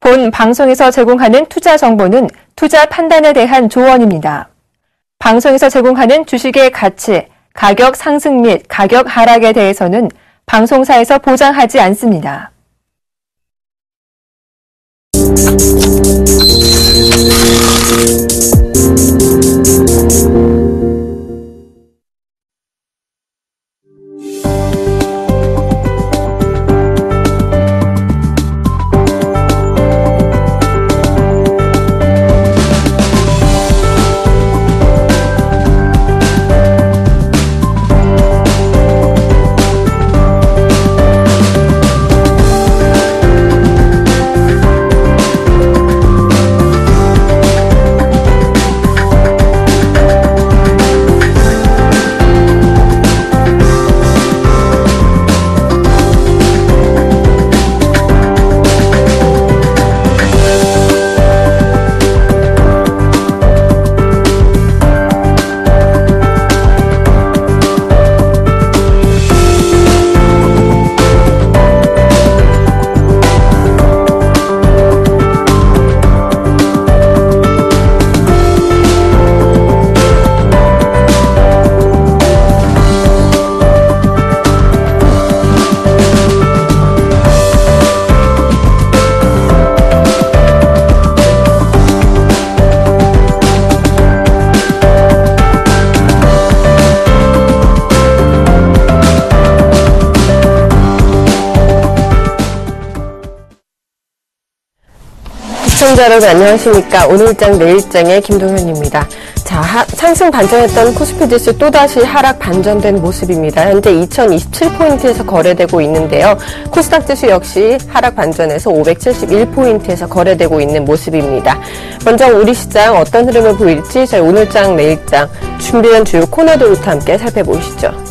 본 방송에서 제공하는 투자 정보는 투자 판단에 대한 조언입니다. 방송에서 제공하는 주식의 가치, 가격 상승 및 가격 하락에 대해서는 방송사에서 보장하지 않습니다. 시청자 여러분 안녕하십니까. 오늘장 내일장의 김동현입니다. 자, 상승 반전했던 코스피 지수 또다시 하락 반전된 모습입니다. 현재 2027포인트에서 거래되고 있는데요. 코스닥 지수 역시 하락 반전해서 571포인트에서 거래되고 있는 모습입니다. 먼저 우리 시장 어떤 흐름을 보일지 저희 오늘장 내일장 준비된 주요 코너들부터 함께 살펴보시죠.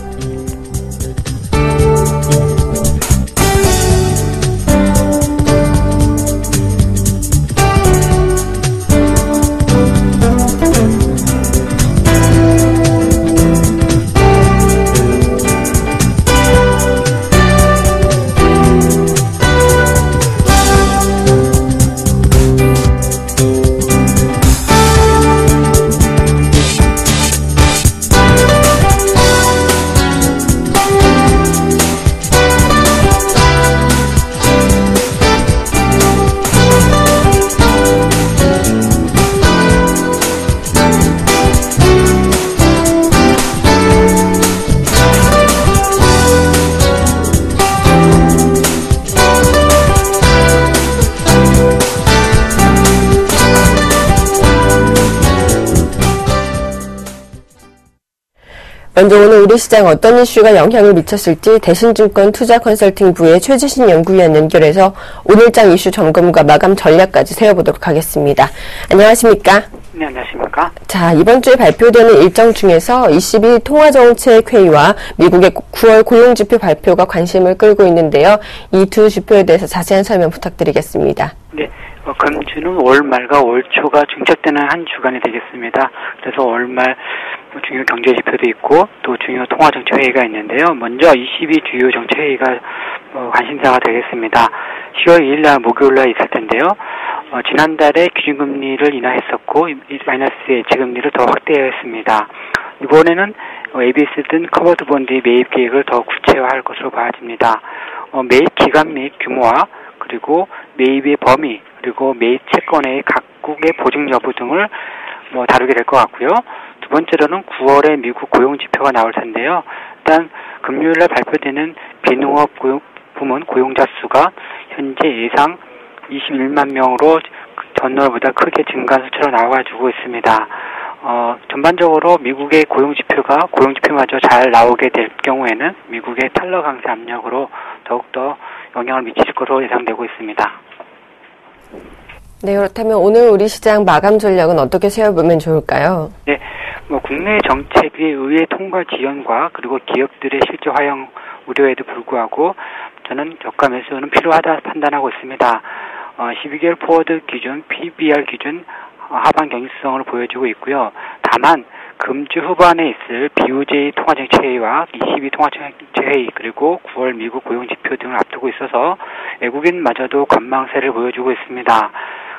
먼저 오늘 우리 시장 어떤 이슈가 영향을 미쳤을지 대신증권 투자컨설팅부의 최지신 연구위원 연결해서 오늘장 이슈 점검과 마감 전략까지 세워보도록 하겠습니다. 안녕하십니까? 네, 안녕하십니까? 자, 이번 주에 발표되는 일정 중에서 22 통화정책회의와 미국의 9월 고용지표 발표가 관심을 끌고 있는데요. 이 두 지표에 대해서 자세한 설명 부탁드리겠습니다. 네. 금주는 올 말과 올 초가 중첩되는 한 주간이 되겠습니다. 그래서 올 말 중요 경제 지표도 있고 또 중요 통화 정책 회의가 있는데요. 먼저 22 주요 정책 회의가 관심사가 되겠습니다. 10월 2일 날 목요일 날 있을 텐데요. 지난달에 기준금리를 인하했었고 마이너스 예치금리를 더 확대했습니다. 이번에는 ABS 등 커버드 본드의 매입 계획을 더 구체화할 것으로 봐집니다. 매입 기간 및 규모와 그리고 매입의 범위 그리고 매입 채권의 각국의 보증 여부 등을 다루게 될 것 같고요. 두 번째로는 9월에 미국 고용 지표가 나올 텐데요. 일단 금요일날 발표되는 비농업 부문 고용자 수가 현재 예상 21만 명으로 전월보다 크게 증가한 수치로 나와주고 있습니다. 전반적으로 미국의 고용 지표마저 잘 나오게 될 경우에는 미국의 달러 강세 압력으로 더욱더 영향을 미칠 것으로 예상되고 있습니다. 네, 그렇다면 오늘 우리 시장 마감 전략은 어떻게 세워보면 좋을까요? 네, 국내 정책의 의회 통과 지연과 그리고 기업들의 실제 화형 우려에도 불구하고 저는 저가 매수는 필요하다 판단하고 있습니다. 12개월 포워드 기준, PBR 기준 하반 경직성을 보여주고 있고요. 다만 금주 후반에 있을 BOJ 통화정책회의와 22 통화정책회의 그리고 9월 미국 고용지표 등을 앞두고 있어서 외국인마저도 관망세를 보여주고 있습니다.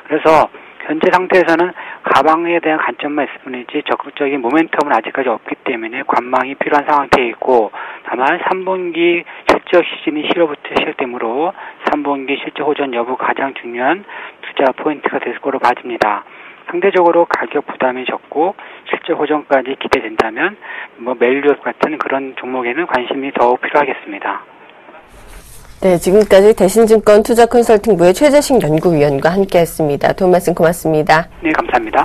그래서 현재 상태에서는 가방에 대한 관점만 있을 뿐이지 적극적인 모멘텀은 아직까지 없기 때문에 관망이 필요한 상태에 있고, 다만 3분기 실적 시즌이 10월부터 시작되므로 3분기 실적 호전 여부가 가장 중요한 투자 포인트가 될 거로 봐집니다. 상대적으로 가격 부담이 적고 실적 호전까지 기대된다면 멜리엇 같은 그런 종목에는 관심이 더욱 필요하겠습니다. 네, 지금까지 대신증권 투자컨설팅부의 최재식 연구위원과 함께했습니다. 도움 말씀 고맙습니다. 네, 감사합니다.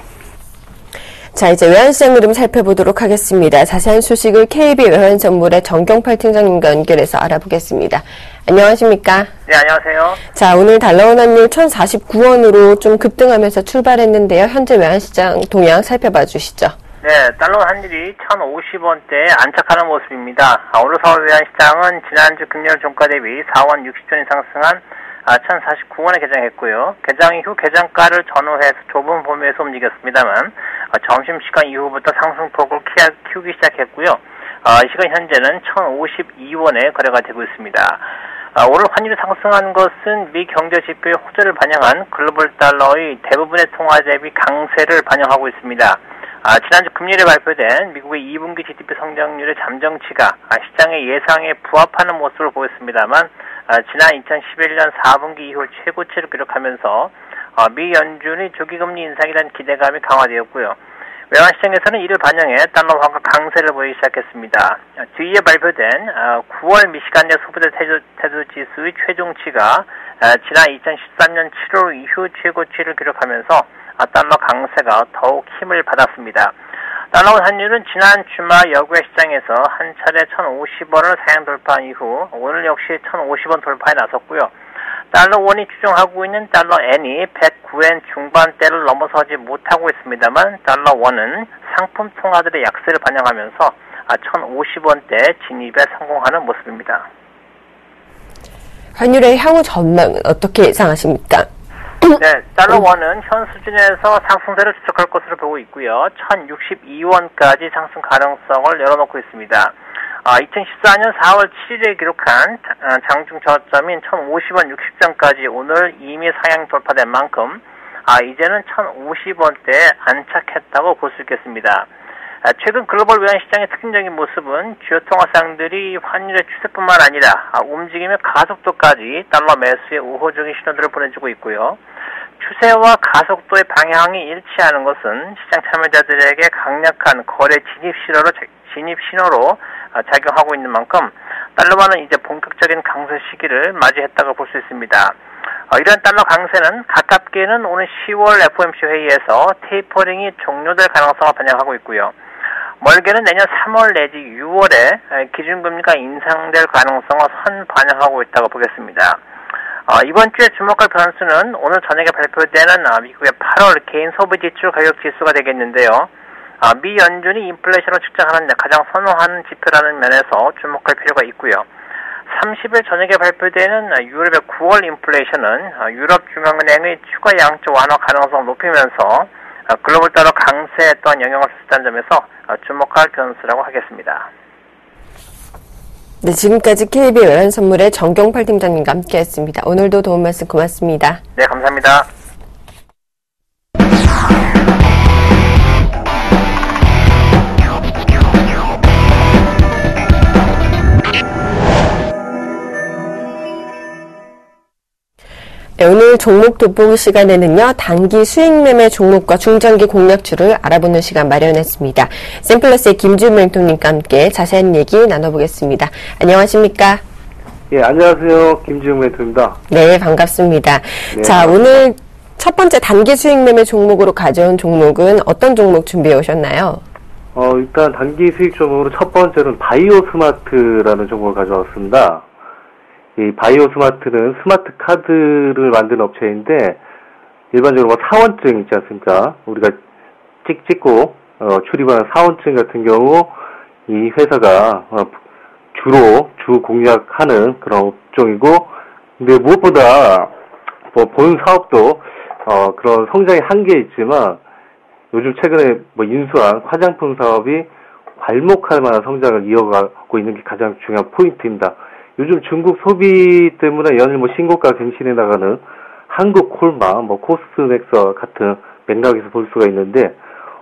자, 이제 외환시장 흐름 살펴보도록 하겠습니다. 자세한 소식을 KB 외환선물의 정경팔 팀장님과 연결해서 알아보겠습니다. 안녕하십니까? 네, 안녕하세요. 자, 오늘 달러원 환율 1,049원으로 좀 급등하면서 출발했는데요. 현재 외환시장 동향 살펴봐 주시죠. 네, 달러 환율이 1,050원대에 안착하는 모습입니다. 오늘 서울 외환시장은 지난주 금요일 종가 대비 4원 60전 상승한 1,049원에 개장했고요. 개장 이후 개장가를 전후해서 좁은 범위에서 움직였습니다만 점심시간 이후부터 상승폭을 키우기 시작했고요. 이 시간 현재는 1,052원에 거래가 되고 있습니다. 오늘 환율이 상승한 것은 미 경제 지표의 호조를 반영한 글로벌 달러의 대부분의 통화 대비 강세를 반영하고 있습니다. 지난주 금요일에 발표된 미국의 2분기 GDP 성장률의 잠정치가 시장의 예상에 부합하는 모습을 보였습니다만 지난 2011년 4분기 이후 최고치를 기록하면서 미 연준이 조기금리 인상에 대한 기대감이 강화되었고요. 외환시장에서는 이를 반영해 달러화가 강세를 보이기 시작했습니다. 뒤에 발표된 9월 미시간 내 소비자 태도지수의 최종치가 지난 2013년 7월 이후 최고치를 기록하면서 달러 강세가 더욱 힘을 받았습니다. 달러 환율은 지난 주말 여고의 시장에서 한 차례 1,050원을 사양 돌파한 이후 오늘 역시 1,050원 돌파에 나섰고요. 달러 원이 추정하고 있는 달러 N이 109엔 중반대를 넘어서지 못하고 있습니다만 달러 원은 상품 통화들의 약세를 반영하면서 1,050원대 진입에 성공하는 모습입니다. 환율의 향후 전망은 어떻게 예상하십니까? 네, 달러 원은 현 수준에서 상승세를 추적할 것으로 보고 있고요. 1,062원까지 상승 가능성을 열어놓고 있습니다. 2014년 4월 7일에 기록한 장중 저점인 1,050원 60전까지 오늘 이미 상향 돌파된 만큼 이제는 1,050원대에 안착했다고 볼 수 있겠습니다. 최근 글로벌 외환시장의 특징적인 모습은 주요 통화상들이 환율의 추세뿐만 아니라 움직임의 가속도까지 달러 매수의 우호적인 신호들을 보내주고 있고요. 추세와 가속도의 방향이 일치하는 것은 시장 참여자들에게 강력한 거래 진입 신호로 작용하고 있는 만큼 달러화는 이제 본격적인 강세 시기를 맞이했다고 볼 수 있습니다. 이런 달러 강세는 가깝게는 오는 10월 FOMC 회의에서 테이퍼링이 종료될 가능성을 반영하고 있고요. 멀게는 내년 3월 내지 6월에 기준금리가 인상될 가능성을 선 반영하고 있다고 보겠습니다. 이번 주에 주목할 변수는 오늘 저녁에 발표되는 미국의 8월 개인 소비 지출 가격 지수가 되겠는데요. 미 연준이 인플레이션을 측정하는 데 가장 선호하는 지표라는 면에서 주목할 필요가 있고요. 30일 저녁에 발표되는 유럽의 9월 인플레이션은 유럽 중앙은행의 추가 양적 완화 가능성을 높이면서 글로벌 달러 강세에 또한 영향을 줄 수 있다는 점에서 주목할 변수라고 하겠습니다. 네, 지금까지 KB 외환선물의 정경팔 팀장님과 함께했습니다. 오늘도 도움 말씀 고맙습니다. 네, 감사합니다. 네, 오늘 종목 돋보기 시간에는요, 단기 수익 매매 종목과 중장기 공략주를 알아보는 시간 마련했습니다. 샘플러스의 김주일 멘토님과 함께 자세한 얘기 나눠보겠습니다. 안녕하십니까? 예, 안녕하세요. 김지웅 멘토입니다. 네, 반갑습니다. 네, 자, 반갑습니다. 오늘 첫 번째 단기 수익 매매 종목으로 가져온 종목은 어떤 종목 준비해 오셨나요? 일단 단기 수익 종목으로 첫 번째는 바이오 스마트라는 종목을 가져왔습니다. 이 바이오 스마트는 스마트 카드를 만드는 업체인데, 일반적으로 사원증 있지 않습니까? 우리가 찍고 출입하는 사원증 같은 경우 이 회사가 주로 주 공략하는 그런 업종이고, 근데 무엇보다 본 사업도 그런 성장의 한계에 있지만 요즘 최근에 인수한 화장품 사업이 괄목할 만한 성장을 이어가고 있는 게 가장 중요한 포인트입니다. 요즘 중국 소비 때문에 연일 뭐 신고가 갱신해 나가는 한국콜마, 뭐 코스맥스와 같은 맥락에서 볼 수가 있는데,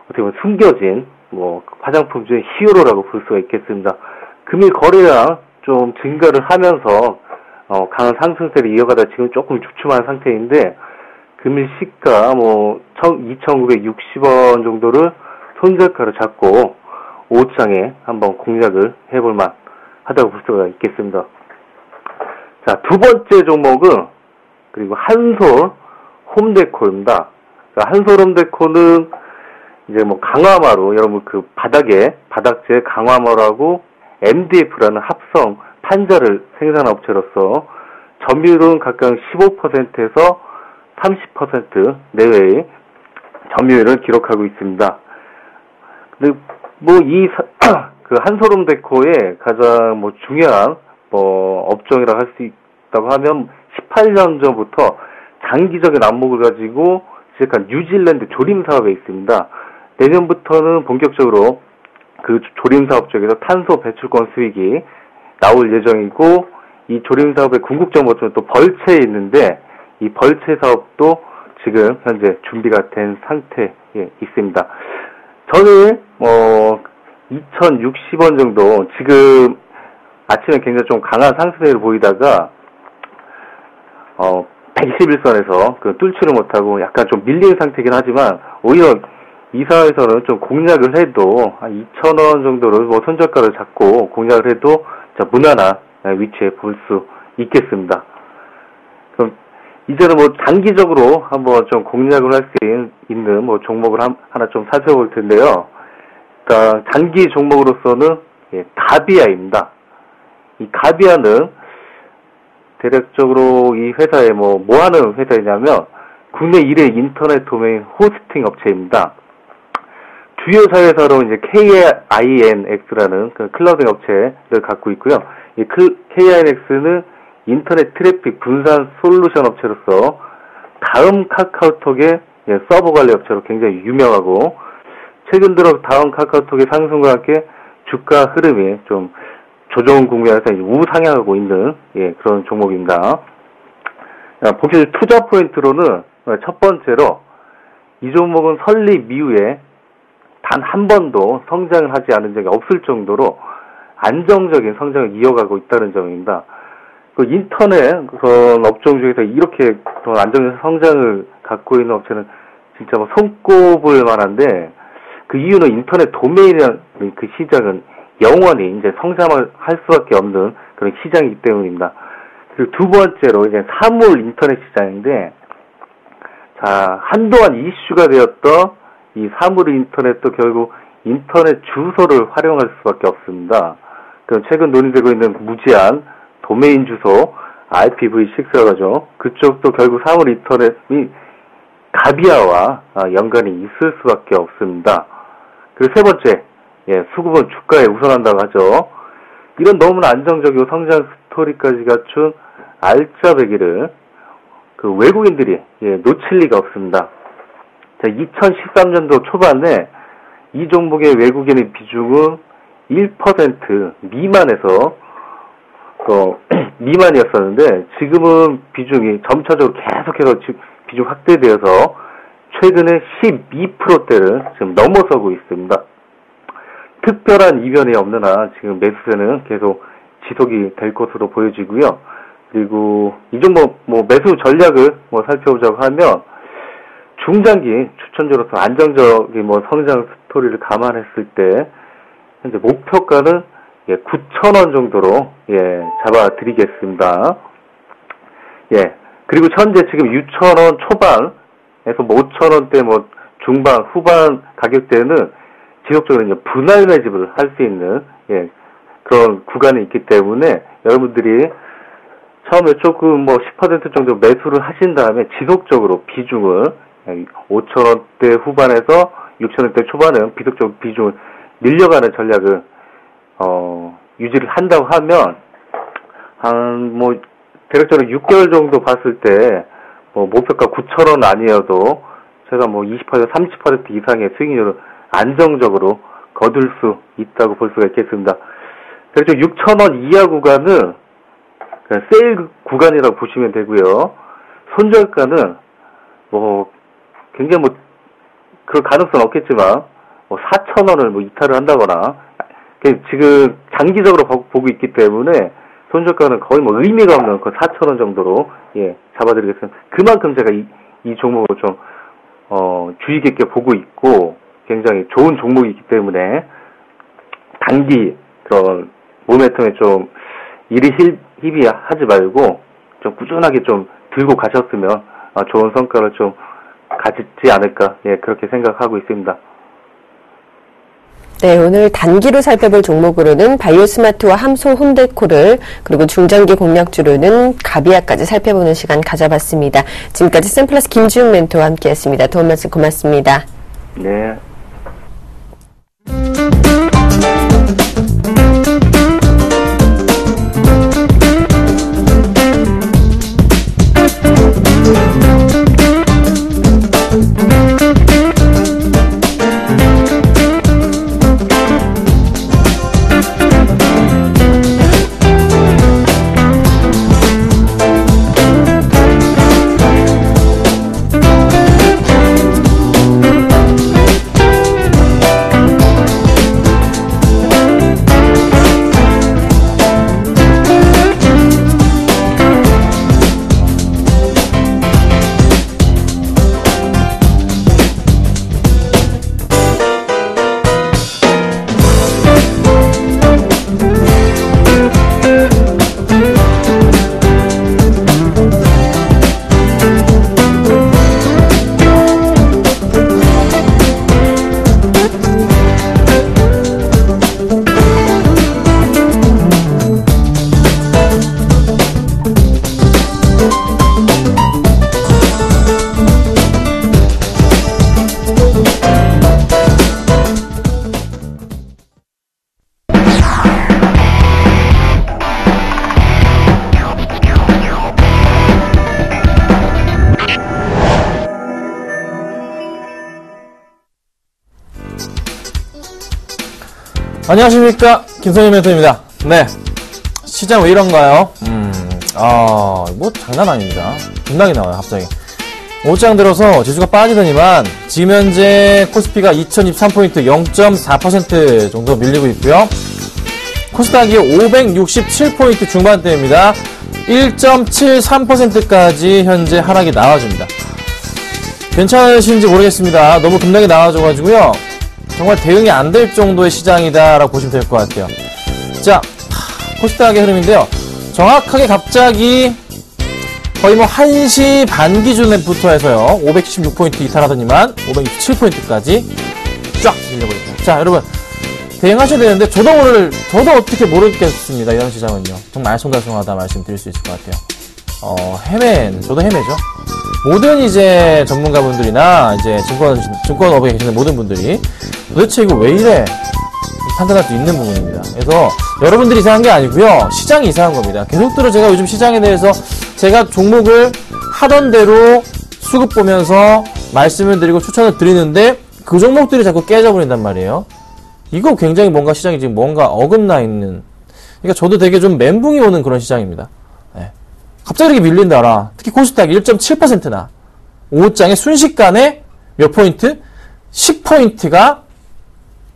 어떻게 보면 숨겨진 뭐 화장품 중에 히어로라고 볼 수가 있겠습니다. 금일 거래량 좀 증가를 하면서 강한 상승세를 이어가다 지금 조금 주춤한 상태인데, 금일 시가 뭐 2,960원 정도를 손절가로 잡고 5장에 한번 공략을 해볼만 하다고 볼 수가 있겠습니다. 자, 두 번째 종목은 그리고 한솔 홈데코입니다. 한솔 홈데코는 이제 뭐 강화마루, 여러분 그 바닥재 강화마루하고 MDF라는 합성 판자를 생산한 업체로서 점유율은 각각 15%에서 30% 내외의 점유율을 기록하고 있습니다. 근데 뭐 그 한솔 홈데코의 가장 뭐 중요한 업종이라고 할 수 있다고 하면 18년 전부터 장기적인 안목을 가지고 시작한 뉴질랜드 조림 사업에 있습니다. 내년부터는 본격적으로 그 조림 사업 쪽에서 탄소 배출권 수익이 나올 예정이고, 이 조림 사업의 궁극적 목표는 또 벌채에 있는데, 이 벌채 사업도 지금 현재 준비가 된 상태에 있습니다. 저는 2,060원 정도, 지금 아침에 굉장히 좀 강한 상승세를 보이다가 121선에서 그 뚫지를 못하고 약간 좀 밀린 상태이긴 하지만, 오히려 이 상황에서는 좀 공략을 해도 한 2,000원 정도를 뭐 손절가를 잡고 공략을 해도 무난한 위치에 볼 수 있겠습니다. 그럼 이제는 뭐 장기적으로 한번 좀 공략을 할 수 있는 뭐 종목을 하나 좀 살펴볼 텐데요. 그러니까 장기 종목으로서는 가비아입니다. 이 가비아는 대략적으로 이 회사에 뭐 하는 회사이냐면 국내 1회 인터넷 도메인 호스팅 업체입니다. 주요 자회사로 이제 KINX라는 그 클라우딩 업체를 갖고 있고요. 이 KINX는 인터넷 트래픽 분산 솔루션 업체로서 다음 카카오톡의 서버 관리 업체로 굉장히 유명하고, 최근 들어 다음 카카오톡의 상승과 함께 주가 흐름이 좀 조정 국면에서 우상향하고 있는 그런 종목입니다. 본격적 투자 포인트로는 첫 번째로 이 종목은 설립 이후에 단 한 번도 성장을 하지 않은 적이 없을 정도로 안정적인 성장을 이어가고 있다는 점입니다. 그 인터넷 그런 업종 중에서 이렇게 안정적인 성장을 갖고 있는 업체는 진짜 뭐 손꼽을 만한데, 그 이유는 인터넷 도메인이라는 그 시장은 영원히 이제 성장을 할 수밖에 없는 그런 시장이기 때문입니다. 그리고 두 번째로 이제 사물 인터넷 시장인데, 자, 한동안 이슈가 되었던 이 사물 인터넷도 결국 인터넷 주소를 활용할 수밖에 없습니다. 그럼 최근 논의되고 있는 무제한 도메인 주소 IPv6라고 하죠. 그쪽도 결국 사물 인터넷이 가비아와 연관이 있을 수밖에 없습니다. 그리고 세 번째, 수급은 주가에 우선한다고 하죠. 이런 너무나 안정적이고 성장 스토리까지 갖춘 알짜배기를 그 외국인들이 놓칠 리가 없습니다. 자, 2013년도 초반에 이 종목의 외국인의 비중은 1% 미만에서 미만이었었는데, 지금은 비중이 점차적으로 계속해서 비중 확대되어서 최근에 12%대를 지금 넘어서고 있습니다. 특별한 이변이 없는 한 지금 매수세는 계속 지속이 될 것으로 보여지고요. 그리고 이 종목 매수 전략을 살펴보자고 하면, 중장기 추천주로서 안정적인 성장 스토리를 감안했을 때 현재 목표가는 9,000원 정도로 잡아드리겠습니다. 그리고 현재 지금 6,000원 초반에서 5,000원대 중반 후반 가격대는 지속적으로 이제 분할 매집을 할 수 있는 그런 구간이 있기 때문에, 여러분들이 처음에 조금 10% 정도 매수를 하신 다음에 지속적으로 비중을 5,000원대 후반에서 6,000원대 초반은 비속적으로 비중을 늘려가는 전략을 유지를 한다고 하면, 대략적으로 6개월 정도 봤을 때 목표가 9,000원 아니어도 제가 20% 30% 이상의 수익률을 안정적으로 거둘 수 있다고 볼 수가 있겠습니다. 대략적으로 6,000원 이하 구간은 세일 구간이라고 보시면 되고요. 손절가는 굉장히 그럴 가능성은 없겠지만 4,000원을 이탈을 한다거나 지금 장기적으로 보고 있기 때문에 손절가는 거의 의미가 없는 그 4,000원 정도로 잡아드리겠습니다. 그만큼 제가 이 종목을 좀 주의 깊게 보고 있고 굉장히 좋은 종목이기 때문에 단기 그런 모멘텀에 좀 희비하지 말고 좀 꾸준하게 좀 들고 가셨으면 좋은 성과를 좀 가지지 않을까 그렇게 생각하고 있습니다. 네, 오늘 단기로 살펴볼 종목으로는 바이오스마트와 함소 혼데코를 그리고 중장기 공략주로는 가비아까지 살펴보는 시간 가져봤습니다. 지금까지 샘플러스 김지훈 멘토와 함께했습니다. 도움 말씀 고맙습니다. 네. 안녕하십니까, 김성현 멘토입니다. 네, 시장 왜 이런가요? 장난 아닙니다. 겁나게 나와요, 갑자기. 옷장 들어서 지수가 빠지더니만 지금 현재 코스피가 2023포인트 0.4% 정도 밀리고 있고요. 코스닥이 567포인트 중반대입니다. 1.73%까지 현재 하락이 나와줍니다. 괜찮으신지 모르겠습니다. 너무 급락이 나와줘가지고요. 정말 대응이 안 될 정도의 시장이다라고 보시면 될 것 같아요. 자, 코스닥의 흐름인데요. 정확하게 갑자기 거의 1시 반 기준부터 해서요. 576포인트 이탈하더니만 567포인트까지 쫙 밀려버립니다. 자, 여러분. 대응하셔야 되는데, 저도 어떻게 모르겠습니다. 이런 시장은요. 정말 알쏭달쏭하다 말씀드릴 수 있을 것 같아요. 저도 헤매죠. 모든 이제 전문가분들이나 이제 증권업에 계시는 모든 분들이 도대체 이거 왜 이래? 판단할 수 있는 부분입니다. 그래서 여러분들이 이상한 게 아니고요. 시장이 이상한 겁니다. 계속적으로 제가 요즘 시장에 대해서 제가 종목을 하던 대로 수급 보면서 말씀을 드리고 추천을 드리는데 그 종목들이 자꾸 깨져버린단 말이에요. 이거 굉장히 뭔가 시장이 지금 뭔가 어긋나 있는, 그러니까 저도 되게 좀 멘붕이 오는 그런 시장입니다. 네. 갑자기 이렇게 밀린다라. 특히 코스닥이 1.7%나 5장에 순식간에 몇 포인트? 10포인트가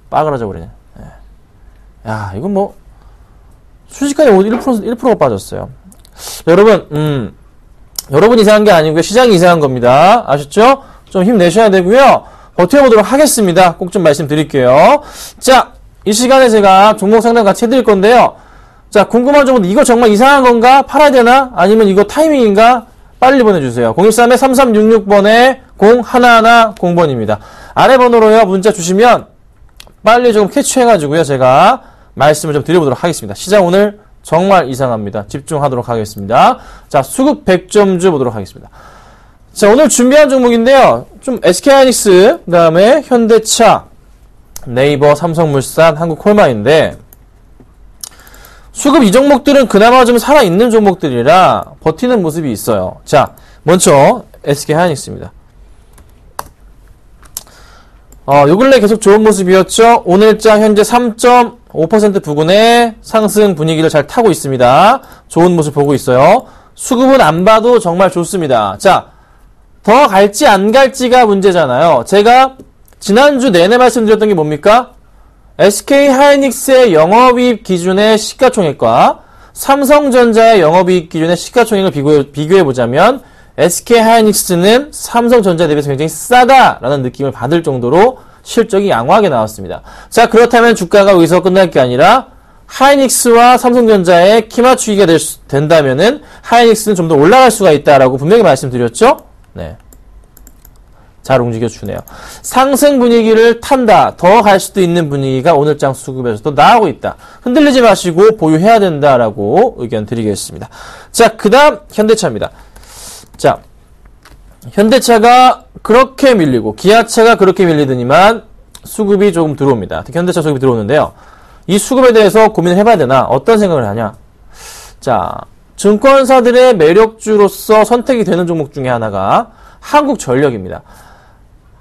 빠그라져 버리네. 네. 야, 이건 순식간에 1%가 빠졌어요. 여러분, 여러분 이상한 게 아니고요. 시장이 이상한 겁니다. 아셨죠? 좀 힘내셔야 되고요. 버텨보도록 하겠습니다. 꼭 좀 말씀드릴게요. 자, 이 시간에 제가 종목 상담 같이 해드릴 건데요. 자, 궁금한 종목, 이거 정말 이상한 건가? 팔아야 되나? 아니면 이거 타이밍인가? 빨리 보내주세요. 013-3366번에 0110번입니다. 아래 번호로요, 문자 주시면 빨리 조금 캐치해가지고요, 제가 말씀을 좀 드려보도록 하겠습니다. 시장 오늘 정말 이상합니다. 집중하도록 하겠습니다. 자, 수급 100점주 보도록 하겠습니다. 자, 오늘 준비한 종목인데요. 좀 SK하이닉스, 그 다음에 현대차, 네이버, 삼성물산, 한국콜마인데 수급 이 종목들은 그나마 좀 살아있는 종목들이라 버티는 모습이 있어요. 자, 먼저 SK하이닉스입니다. 요 근래 계속 좋은 모습이었죠. 오늘장 현재 3점 5% 부근의 상승 분위기를 잘 타고 있습니다. 좋은 모습 보고 있어요. 수급은 안 봐도 정말 좋습니다. 자, 더 갈지 안 갈지가 문제잖아요. 제가 지난주 내내 말씀드렸던 게 뭡니까? SK 하이닉스의 영업이익 기준의 시가총액과 삼성전자의 영업이익 기준의 시가총액을 비교해보자면 SK 하이닉스는 삼성전자 대비해서 굉장히 싸다라는 느낌을 받을 정도로 실적이 양호하게 나왔습니다. 자, 그렇다면 주가가 여기서 끝날 게 아니라 하이닉스와 삼성전자의 키 맞추기가 된다면은 하이닉스는 좀 더 올라갈 수가 있다라고 분명히 말씀드렸죠? 네. 잘 움직여주네요. 상승 분위기를 탄다. 더 갈 수도 있는 분위기가 오늘장 수급에서도 나오고 있다. 흔들리지 마시고 보유해야 된다라고 의견 드리겠습니다. 자, 그 다음 현대차입니다. 자, 현대차가 그렇게 밀리고 기아차가 그렇게 밀리더니만 수급이 조금 들어옵니다. 특히 현대차 수급이 들어오는데요. 이 수급에 대해서 고민을 해봐야 되나? 어떤 생각을 하냐? 자, 증권사들의 매력주로서 선택이 되는 종목 중에 하나가 한국전력입니다.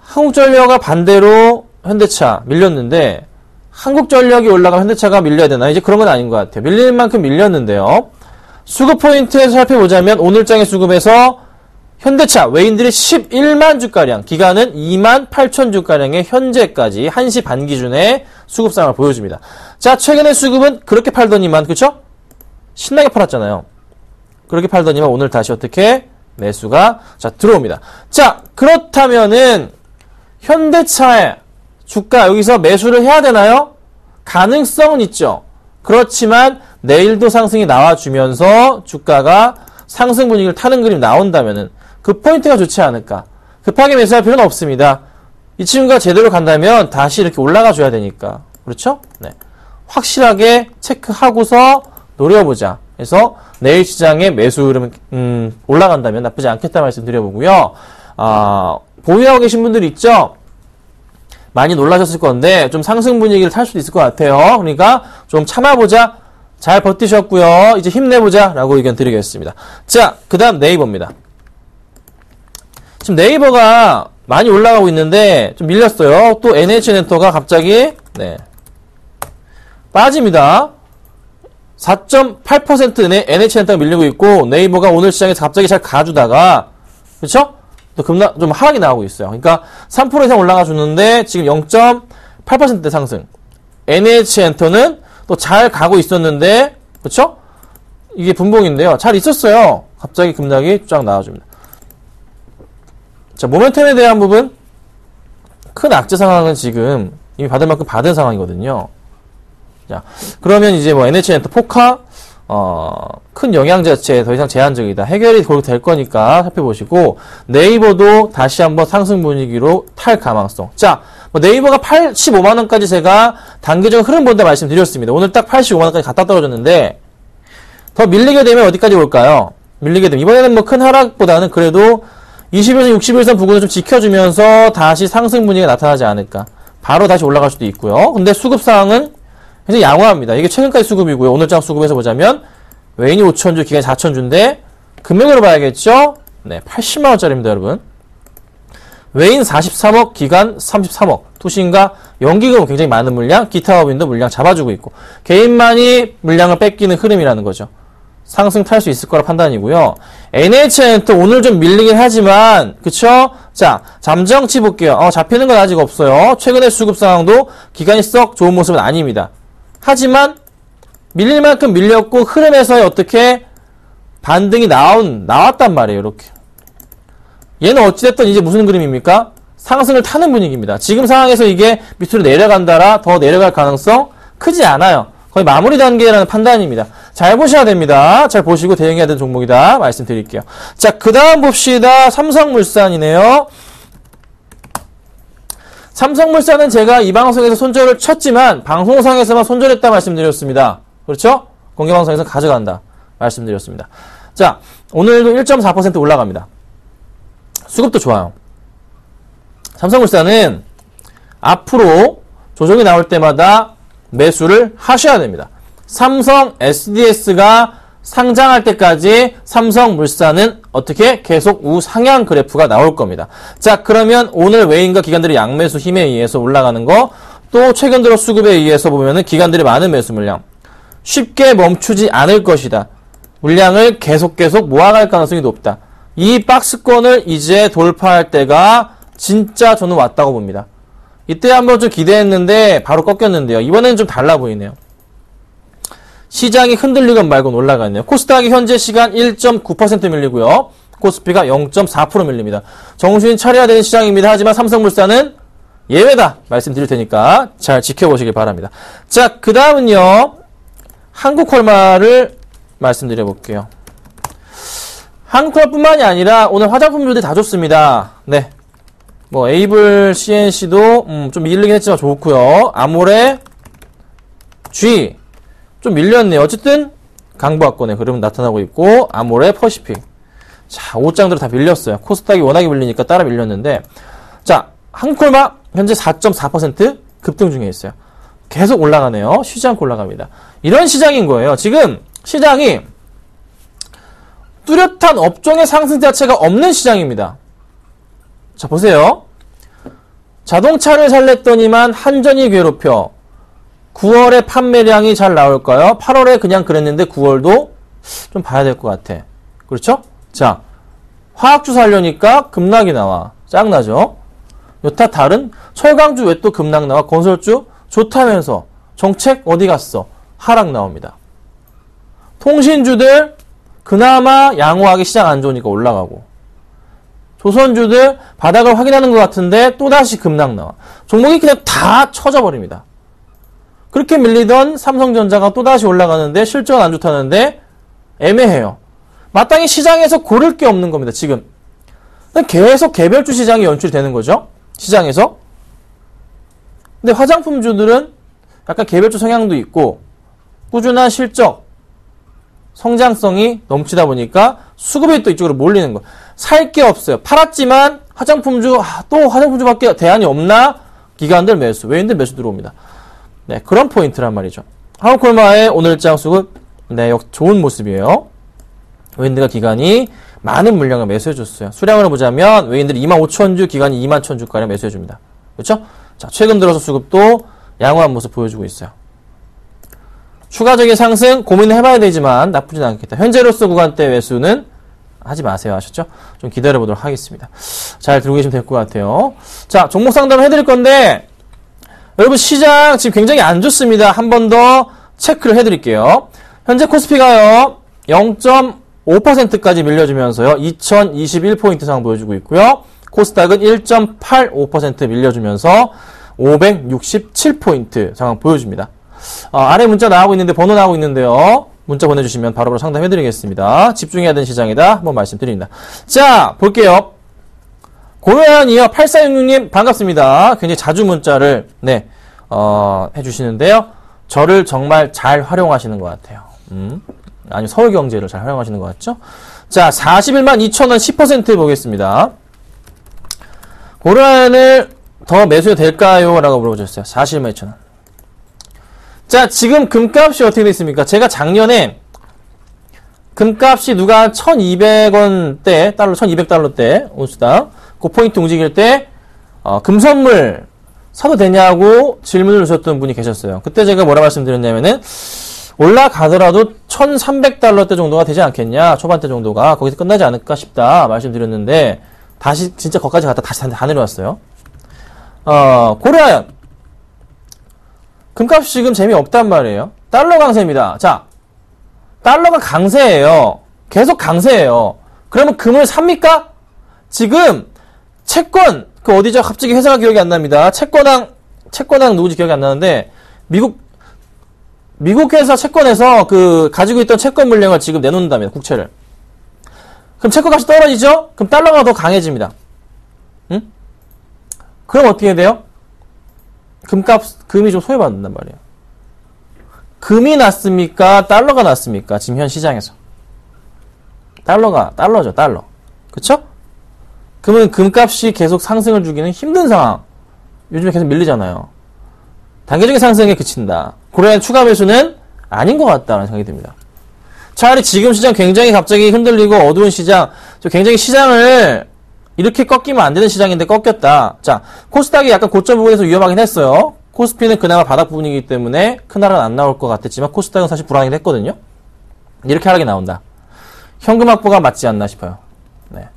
한국전력과 반대로 현대차 밀렸는데 한국전력이 올라가면 현대차가 밀려야 되나? 이제 그런 건 아닌 것 같아요. 밀릴 만큼 밀렸는데요. 수급 포인트에서 살펴보자면 오늘장의 수급에서 현대차 외인들이 11만 주가량, 기간은 2만 8천 주가량의 현재까지 1시 반 기준의 수급 상황을 보여줍니다. 자, 최근의 수급은 그렇게 팔더니만, 그쵸? 신나게 팔았잖아요. 그렇게 팔더니만 오늘 다시 어떻게? 매수가, 자, 들어옵니다. 자, 그렇다면은, 현대차의 주가 여기서 매수를 해야 되나요? 가능성은 있죠. 그렇지만, 내일도 상승이 나와주면서 주가가 상승 분위기를 타는 그림 나온다면은, 그 포인트가 좋지 않을까. 급하게 매수할 필요는 없습니다. 이 친구가 제대로 간다면 다시 이렇게 올라가 줘야 되니까. 그렇죠? 네. 확실하게 체크하고서 노려보자. 그래서 내일 시장에 매수 흐름 올라간다면 나쁘지 않겠다 말씀드려보고요. 보유하고 계신 분들 있죠? 많이 놀라셨을 건데 좀 상승 분위기를 탈 수도 있을 것 같아요. 그러니까 좀 참아보자. 잘 버티셨고요. 이제 힘내보자 라고 의견 드리겠습니다. 자, 그 다음 네이버입니다. 지금 네이버가 많이 올라가고 있는데 좀 밀렸어요. 또 NH엔터가 갑자기 네, 빠집니다. 4.8% NH엔터가 밀리고 있고 네이버가 오늘 시장에서 갑자기 잘 가주다가 그렇죠? 또 좀 하락이 나오고 있어요. 그러니까 3% 이상 올라가 주는데 지금 0.8% 상승. NH엔터는 또 잘 가고 있었는데 그렇죠? 이게 분봉인데요. 잘 있었어요. 갑자기 급락이 쫙 나와줍니다. 자, 모멘텀에 대한 부분 큰 악재 상황은 지금 이미 받을 만큼 받은 상황이거든요. 자, 그러면 이제 뭐 NH엔터 포카 큰 영향 자체에 더 이상 제한적이다. 해결이 거의 될 거니까 살펴보시고 네이버도 다시 한번 상승 분위기로 탈 가망성. 자, 뭐 네이버가 85만 원까지 제가 단기적 흐름 본다 말씀드렸습니다. 오늘 딱 85만 원까지 갔다 떨어졌는데 더 밀리게 되면 어디까지 올까요? 밀리게 되면 이번에는 뭐 큰 하락보다는 그래도 20일선 60일선 부근을 좀 지켜주면서 다시 상승 분위기가 나타나지 않을까. 바로 다시 올라갈 수도 있고요. 근데 수급 상황은 굉장히 양호합니다. 이게 최근까지 수급이고요. 오늘장 수급에서 보자면 외인이 5천주, 기간이 4천주인데 금액으로 봐야겠죠? 네, 80만원짜리입니다, 여러분. 외인 43억, 기간 33억. 투신과 연기금은 굉장히 많은 물량, 기타 법인도 물량 잡아주고 있고 개인만이 물량을 뺏기는 흐름이라는 거죠. 상승 탈 수 있을 거라 판단이고요. NH엔터 오늘 좀 밀리긴 하지만 그쵸? 자, 잠정치 볼게요. 잡히는 건 아직 없어요. 최근의 수급 상황도 기간이 썩 좋은 모습은 아닙니다. 하지만 밀릴 만큼 밀렸고 흐름에서의 어떻게 반등이 나왔단 말이에요. 이렇게. 얘는 어찌됐든 이제 무슨 그림입니까? 상승을 타는 분위기입니다. 지금 상황에서 이게 밑으로 내려간다라 더 내려갈 가능성 크지 않아요. 거의 마무리 단계라는 판단입니다. 잘 보셔야 됩니다. 잘 보시고 대응해야 되는 종목이다 말씀드릴게요. 자, 그 다음 봅시다. 삼성물산이네요. 삼성물산은 제가 이 방송에서 손절을 쳤지만 방송상에서만 손절했다 말씀드렸습니다. 그렇죠? 공개방송에서 가져간다 말씀드렸습니다. 자, 오늘도 1.4% 올라갑니다. 수급도 좋아요. 삼성물산은 앞으로 조정이 나올 때마다 매수를 하셔야 됩니다. 삼성 SDS가 상장할 때까지 삼성물산은 어떻게 계속 우상향 그래프가 나올 겁니다. 자, 그러면 오늘 외인과 기관들의 양매수 힘에 의해서 올라가는 거 또 최근 들어 수급에 의해서 보면은 기관들의 많은 매수 물량 쉽게 멈추지 않을 것이다. 물량을 계속 모아갈 가능성이 높다. 이 박스권을 이제 돌파할 때가 진짜 저는 왔다고 봅니다. 이때 한번 좀 기대했는데 바로 꺾였는데요. 이번에는 좀 달라 보이네요. 시장이 흔들리건 말건 올라가네요. 코스닥이 현재 시간 1.9% 밀리고요. 코스피가 0.4% 밀립니다. 정신 차려야 되는 시장입니다. 하지만 삼성물산은 예외다 말씀드릴 테니까 잘 지켜보시길 바랍니다. 자, 그 다음은요. 한국콜마를 말씀드려 볼게요. 한국콜마뿐만이 아니라 오늘 화장품들이 다 좋습니다. 네. 뭐 에이블 CNC도 좀 밀리긴 했지만 좋고요. 아모레 G 좀 밀렸네요. 어쨌든 강보합권의 흐름은 나타나고 있고 아모레 퍼시픽 자 5장대로 다 밀렸어요. 코스닥이 워낙에 밀리니까 따라 밀렸는데 자 한국콜마 현재 4.4% 급등 중에 있어요. 계속 올라가네요. 쉬지 않고 올라갑니다. 이런 시장인 거예요. 지금 시장이 뚜렷한 업종의 상승 자체가 없는 시장입니다. 자 보세요. 자동차를 살랬더니만 한전이 괴롭혀 9월에 판매량이 잘 나올까요? 8월에 그냥 그랬는데 9월도 좀 봐야 될 것 같아. 그렇죠? 자, 화학주 살려니까 급락이 나와. 짱나죠? 여타 다른 철강주 왜 또 급락 나와? 건설주 좋다면서 정책 어디 갔어? 하락 나옵니다. 통신주들 그나마 양호하게 시장 안 좋으니까 올라가고 조선주들 바닥을 확인하는 것 같은데 또다시 급락 나와. 종목이 그냥 다 쳐져버립니다. 그렇게 밀리던 삼성전자가 또다시 올라가는데 실적은 안 좋다는데 애매해요. 마땅히 시장에서 고를 게 없는 겁니다. 지금 계속 개별주 시장이 연출이 되는 거죠. 시장에서. 근데 화장품주들은 약간 개별주 성향도 있고 꾸준한 실적, 성장성이 넘치다 보니까 수급이 또 이쪽으로 몰리는 거예요. 살 게 없어요. 팔았지만 화장품주 또 화장품주밖에 대안이 없나? 기관들 매수, 외인들 매수 들어옵니다. 네, 그런 포인트란 말이죠. 한국콜마의 오늘장 수급 네, 좋은 모습이에요. 외인들과 기관이 많은 물량을 매수해줬어요. 수량으로 보자면 외인들이 25,000주, 기관이 21,000주가량 매수해줍니다. 그렇죠? 자, 최근 들어서 수급도 양호한 모습 보여주고 있어요. 추가적인 상승 고민을 해봐야 되지만 나쁘진 않겠다. 현재로서 구간대 매수는 하지 마세요. 아셨죠? 좀 기다려보도록 하겠습니다. 잘 들고 계시면 될 것 같아요. 자, 종목 상담을 해드릴 건데 여러분 시장 지금 굉장히 안 좋습니다. 한 번 더 체크를 해드릴게요. 현재 코스피가요 0.5%까지 밀려주면서요 2021포인트 상황 보여주고 있고요. 코스닥은 1.85% 밀려주면서 567포인트 상황 보여줍니다. 아래 문자 나가고 있는데 번호 나가고 있는데요. 문자 보내주시면 바로바로 상담해드리겠습니다. 집중해야 되는 시장이다 한번 말씀드립니다. 자 볼게요. 고요한이요 8466님 반갑습니다. 굉장히 자주 문자를 네 해주시는데요. 저를 정말 잘 활용하시는 것 같아요. 아니 서울경제를 잘 활용하시는 것 같죠? 자 41만 2천원 10% 보겠습니다. 고요한을 더 매수해도 될까요? 라고 물어보셨어요. 41만 2천원. 자 지금 금값이 어떻게 됐습니까? 제가 작년에 금값이 누가 1200원대 달러 1200달러대 온수당 그 포인트 움직일 때 금선물 사도 되냐고 질문을 주셨던 분이 계셨어요. 그때 제가 뭐라 말씀드렸냐면은 올라가더라도 1300달러대 정도가 되지 않겠냐 초반대 정도가 거기서 끝나지 않을까 싶다 말씀드렸는데 다시 진짜 거기까지 갔다 다시 다 내려왔어요. 고려아연 금값이 지금 재미없단 말이에요. 달러 강세입니다. 자 달러가 강세예요. 계속 강세예요. 그러면 금을 삽니까? 지금 채권 그 어디죠? 갑자기 회사가 기억이 안 납니다. 채권왕 누구지 기억이 안 나는데 미국 회사 채권에서 그 가지고 있던 채권 물량을 지금 내놓는답니다. 국채를. 그럼 채권 값이 떨어지죠? 그럼 달러가 더 강해집니다. 응? 그럼 어떻게 돼요? 금이 좀 소외받는단 말이에요. 금이 낫습니까? 달러가 낫습니까? 지금 현 시장에서. 달러죠, 달러. 그쵸? 그러면 금값이 계속 상승을 주기는 힘든 상황. 요즘에 계속 밀리잖아요. 단계적인 상승에 그친다. 고려한 추가 매수는 아닌 것 같다는 생각이 듭니다. 차라리 지금 시장 굉장히 갑자기 흔들리고 어두운 시장, 굉장히 시장을 이렇게 꺾이면 안 되는 시장인데 꺾였다. 자, 코스닥이 약간 고점 부분에서 위험하긴 했어요. 코스피는 그나마 바닥 부분이기 때문에 큰 하락은 안 나올 것 같았지만 코스닥은 사실 불안하긴 했거든요. 이렇게 하락이 나온다. 현금 확보가 맞지 않나 싶어요. 네.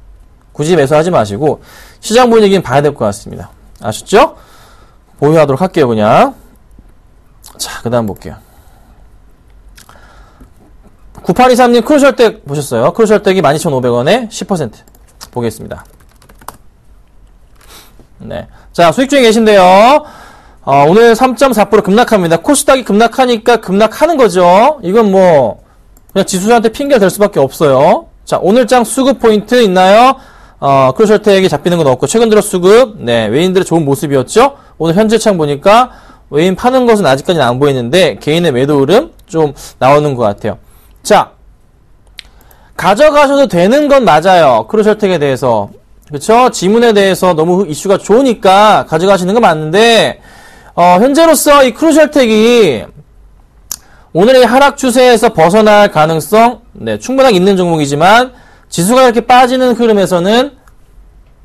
굳이 매수하지 마시고 시장 분위기는 봐야 될 것 같습니다. 아셨죠? 보유하도록 할게요, 그냥. 자, 그 다음 볼게요. 9823님 크루셜텍 보셨어요? 크루셜텍이 12,500원에 10% 보겠습니다. 네. 자, 수익 중에 계신데요. 오늘 3.4% 급락합니다. 코스닥이 급락하니까 급락하는 거죠. 이건 뭐, 그냥 지수한테 핑계가 될 수밖에 없어요. 자, 오늘장 수급 포인트 있나요? 크루셜텍이 잡히는 건 없고, 최근 들어 수급, 네, 외인들의 좋은 모습이었죠? 오늘 현재창 보니까, 외인 파는 것은 아직까지는 안 보이는데, 개인의 매도 흐름 좀 나오는 것 같아요. 자, 가져가셔도 되는 건 맞아요. 크루셜텍에 대해서. 그쵸? 지문에 대해서 너무 이슈가 좋으니까 가져가시는 건 맞는데, 현재로서 이 크루셜텍이 오늘의 하락 추세에서 벗어날 가능성, 네, 충분하게 있는 종목이지만, 지수가 이렇게 빠지는 흐름에서는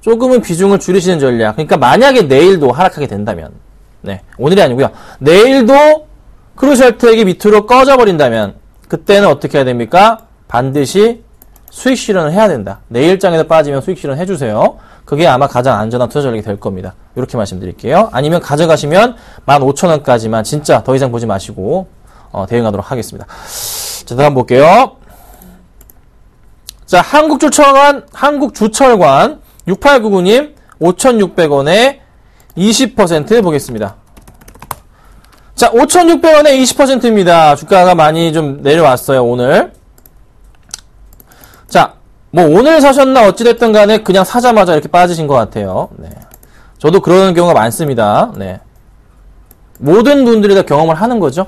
조금은 비중을 줄이시는 전략. 그러니까 만약에 내일도 하락하게 된다면, 네, 오늘이 아니고요. 내일도 크루셜텍이 밑으로 꺼져버린다면, 그때는 어떻게 해야 됩니까? 반드시 수익 실현을 해야 된다. 내일장에서 빠지면 수익 실현 해주세요. 그게 아마 가장 안전한 투자 전략이 될 겁니다. 이렇게 말씀드릴게요. 아니면 가져가시면 15,000원까지만 진짜 더 이상 보지 마시고 대응하도록 하겠습니다. 자, 다음 볼게요. 자, 한국주철관 6899님 5,600원에 20% 보겠습니다. 자, 5,600원에 20%입니다. 주가가 많이 좀 내려왔어요, 오늘. 자, 뭐 오늘 사셨나 어찌됐든 간에 그냥 사자마자 이렇게 빠지신 것 같아요. 네. 저도 그런 경우가 많습니다. 네. 모든 분들이 다 경험을 하는 거죠.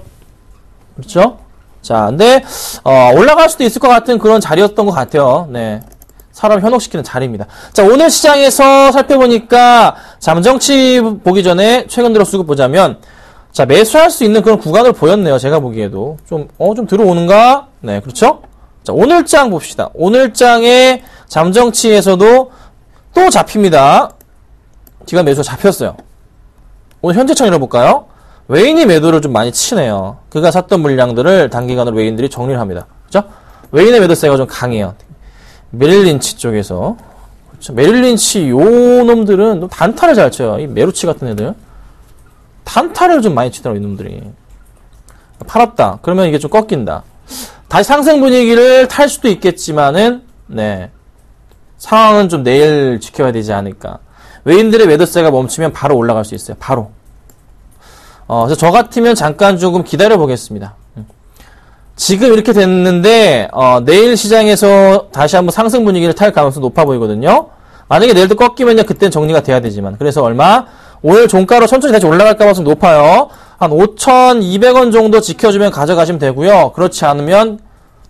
그렇죠? 자, 근데 올라갈 수도 있을 것 같은 그런 자리였던 것 같아요. 네. 사람 현혹시키는 자리입니다. 자, 오늘 시장에서 살펴보니까 잠정치 보기 전에 최근 들어 수급 보자면 자, 매수할 수 있는 그런 구간을 보였네요. 제가 보기에도. 좀 들어오는가? 네, 그렇죠? 자, 오늘장 봅시다. 오늘장의 잠정치에서도 또 잡힙니다. 기관 매수가 잡혔어요. 오늘 현재창 열어볼까요? 외인이 매도를 좀 많이 치네요. 그가 샀던 물량들을 단기간으로 외인들이 정리를 합니다. 그렇죠? 외인의 매도세가 좀 강해요. 메릴린치 쪽에서. 그렇죠? 메릴린치 요 놈들은 단타를 잘 쳐요. 이 메루치 같은 애들. 단타를 좀 많이 치더라고요, 이놈들이. 팔았다. 그러면 이게 좀 꺾인다. 다시 상승 분위기를 탈 수도 있겠지만은, 네. 상황은 좀 내일 지켜야 되지 않을까. 외인들의 매도세가 멈추면 바로 올라갈 수 있어요. 바로. 그래서 저 같으면 잠깐 조금 기다려 보겠습니다. 지금 이렇게 됐는데, 내일 시장에서 다시 한번 상승 분위기를 탈 가능성이 높아 보이거든요. 만약에 내일도 꺾이면요, 그땐 정리가 돼야 되지만. 그래서 얼마? 오늘 종가로 천천히 다시 올라갈 가능성이 높아요. 한 5,200원 정도 지켜주면 가져가시면 되고요. 그렇지 않으면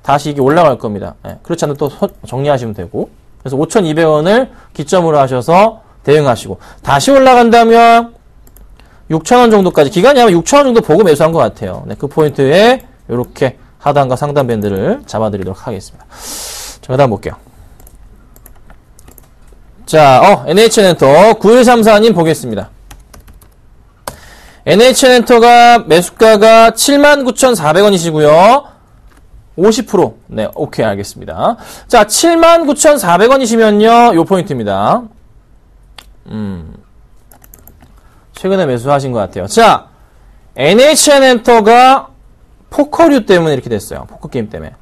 다시 이게 올라갈 겁니다. 네, 그렇지 않으면 또 정리하시면 되고. 그래서 5,200원을 기점으로 하셔서 대응하시고. 다시 올라간다면 6,000원 정도까지, 기간이 아마 6,000원 정도 보고 매수한 것 같아요. 네, 그 포인트에 이렇게 하단과 상단 밴드를 잡아드리도록 하겠습니다. 자, 그 다음 볼게요. 자, NH엔터 9134님 보겠습니다. NH엔터가 매수가가 79,400원이시고요. 50%. 네, 오케이, 알겠습니다. 자, 79,400원이시면요, 요 포인트입니다. 최근에 매수하신 것 같아요. 자, NH엔터가 포커류 때문에 이렇게 됐어요. 포커게임 때문에.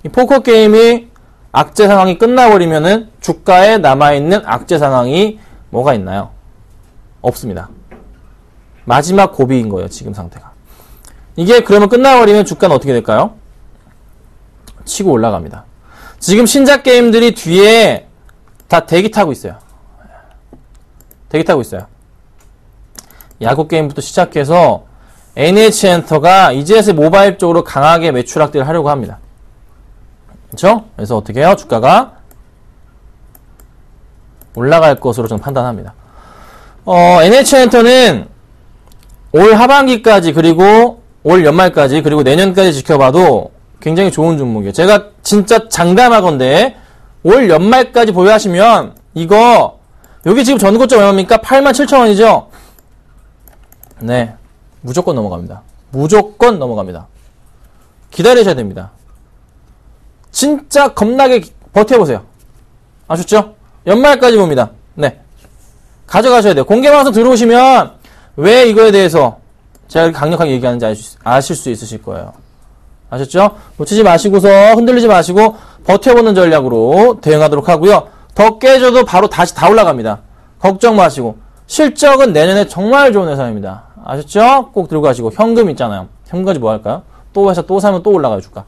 이 포커게임이 악재 상황이 끝나버리면은 주가에 남아있는 악재 상황이 뭐가 있나요? 없습니다. 마지막 고비인 거예요, 지금 상태가. 이게 그러면 끝나버리면 주가는 어떻게 될까요? 치고 올라갑니다. 지금 신작 게임들이 뒤에 다 대기 타고 있어요. 대기 타고 있어요. 야구 게임부터 시작해서 NH엔터가 이제서 모바일 쪽으로 강하게 매출 확대를 하려고 합니다. 그렇죠? 그래서 어떻게 해요? 주가가 올라갈 것으로 저는 판단합니다. NH엔터는 올 하반기까지 그리고 올 연말까지 그리고 내년까지 지켜봐도 굉장히 좋은 종목이에요. 제가 진짜 장담하건대 올 연말까지 보유하시면 이거 여기 지금 전고점 얼마입니까? 87,000원이죠? 네. 무조건 넘어갑니다. 무조건 넘어갑니다. 기다리셔야 됩니다. 진짜 겁나게 버텨보세요. 아셨죠? 연말까지 봅니다. 네. 가져가셔야 돼요. 공개방송 들어오시면 왜 이거에 대해서 제가 이렇게 강력하게 얘기하는지 아실 수 있으실 거예요. 아셨죠? 놓치지 마시고서 흔들리지 마시고 버텨보는 전략으로 대응하도록 하고요. 더 깨져도 바로 다시 다 올라갑니다. 걱정 마시고 실적은 내년에 정말 좋은 회사입니다. 아셨죠? 꼭 들고 가시고 현금 있잖아요. 현금 가지고 뭐 할까요? 또 회사 또 사면 또 올라가요 주가.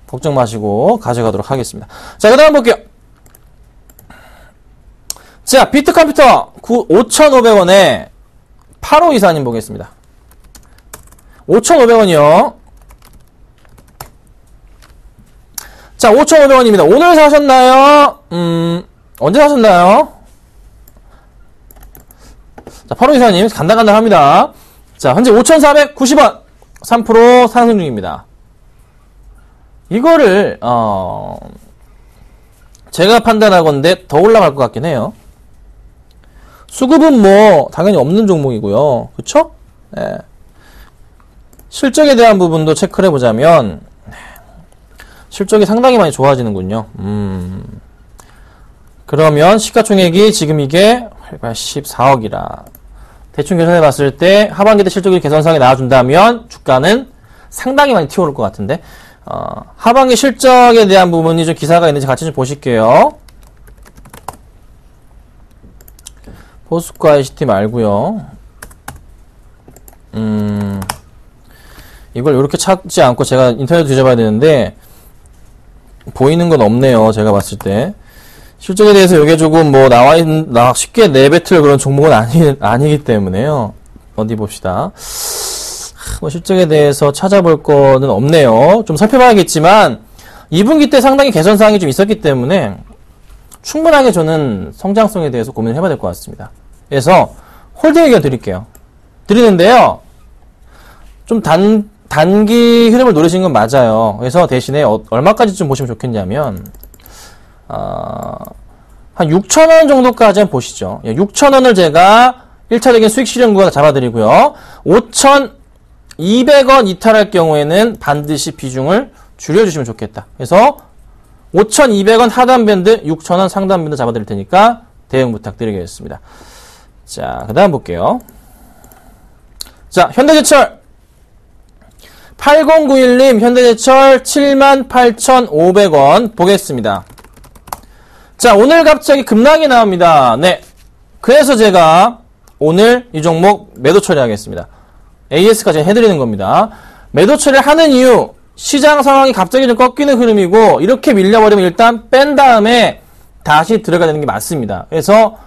걱정 마시고 가져가도록 하겠습니다. 자, 그 다음 볼게요. 자, 비트컴퓨터 5,500원에 8호 이사님 보겠습니다. 5,500원이요. 자, 5,500원입니다. 오늘 사셨나요? 언제 사셨나요? 자, 8호 이사님 간당간당합니다. 자, 현재 5,490원 3% 상승 중입니다. 이거를 제가 판단하건대 더 올라갈 것 같긴 해요. 수급은 뭐 당연히 없는 종목이고요. 그쵸? 네. 실적에 대한 부분도 체크를 해보자면 실적이 상당히 많이 좋아지는군요. 그러면 시가총액이 지금 이게 84억이라 대충 계산해 봤을 때 하반기 때 실적이 개선상에 나와준다면 주가는 상당히 많이 튀어오를 것 같은데 하반기 실적에 대한 부분이 좀 기사가 있는지 같이 좀 보실게요. 포스코 ICT 말고요. 이걸 이렇게 찾지 않고 제가 인터넷 뒤져봐야 되는데 보이는 건 없네요. 제가 봤을 때 실적에 대해서 이게 조금 뭐 쉽게 내뱉을 그런 종목은 아니기 때문에요. 어디 봅시다. 뭐 실적에 대해서 찾아볼 거는 없네요. 좀 살펴봐야겠지만 2분기 때 상당히 개선사항이 좀 있었기 때문에 충분하게 저는 성장성에 대해서 고민을 해봐야 될 것 같습니다. 그래서 홀딩 의견 드리는데요. 좀 단기 흐름을 노리시는 건 맞아요. 그래서 대신에 얼마까지 좀 보시면 좋겠냐면 한 6,000원 정도까지 보시죠. 6,000원을 제가 1차적인 수익 실현 구간 잡아드리고요. 5,200원 이탈할 경우에는 반드시 비중을 줄여주시면 좋겠다. 그래서 5,200원 하단 밴드, 6,000원 상단 밴드 잡아드릴 테니까 대응 부탁드리겠습니다. 자, 그 다음 볼게요. 자, 현대제철 8091님 현대제철 78,500원 보겠습니다. 자, 오늘 갑자기 급락이 나옵니다. 네. 그래서 제가 오늘 이 종목 매도 처리하겠습니다. AS까지 해드리는 겁니다. 매도 처리를 하는 이유, 시장 상황이 갑자기 좀 꺾이는 흐름이고, 이렇게 밀려버리면 일단 뺀 다음에 다시 들어가야 되는 게 맞습니다. 그래서,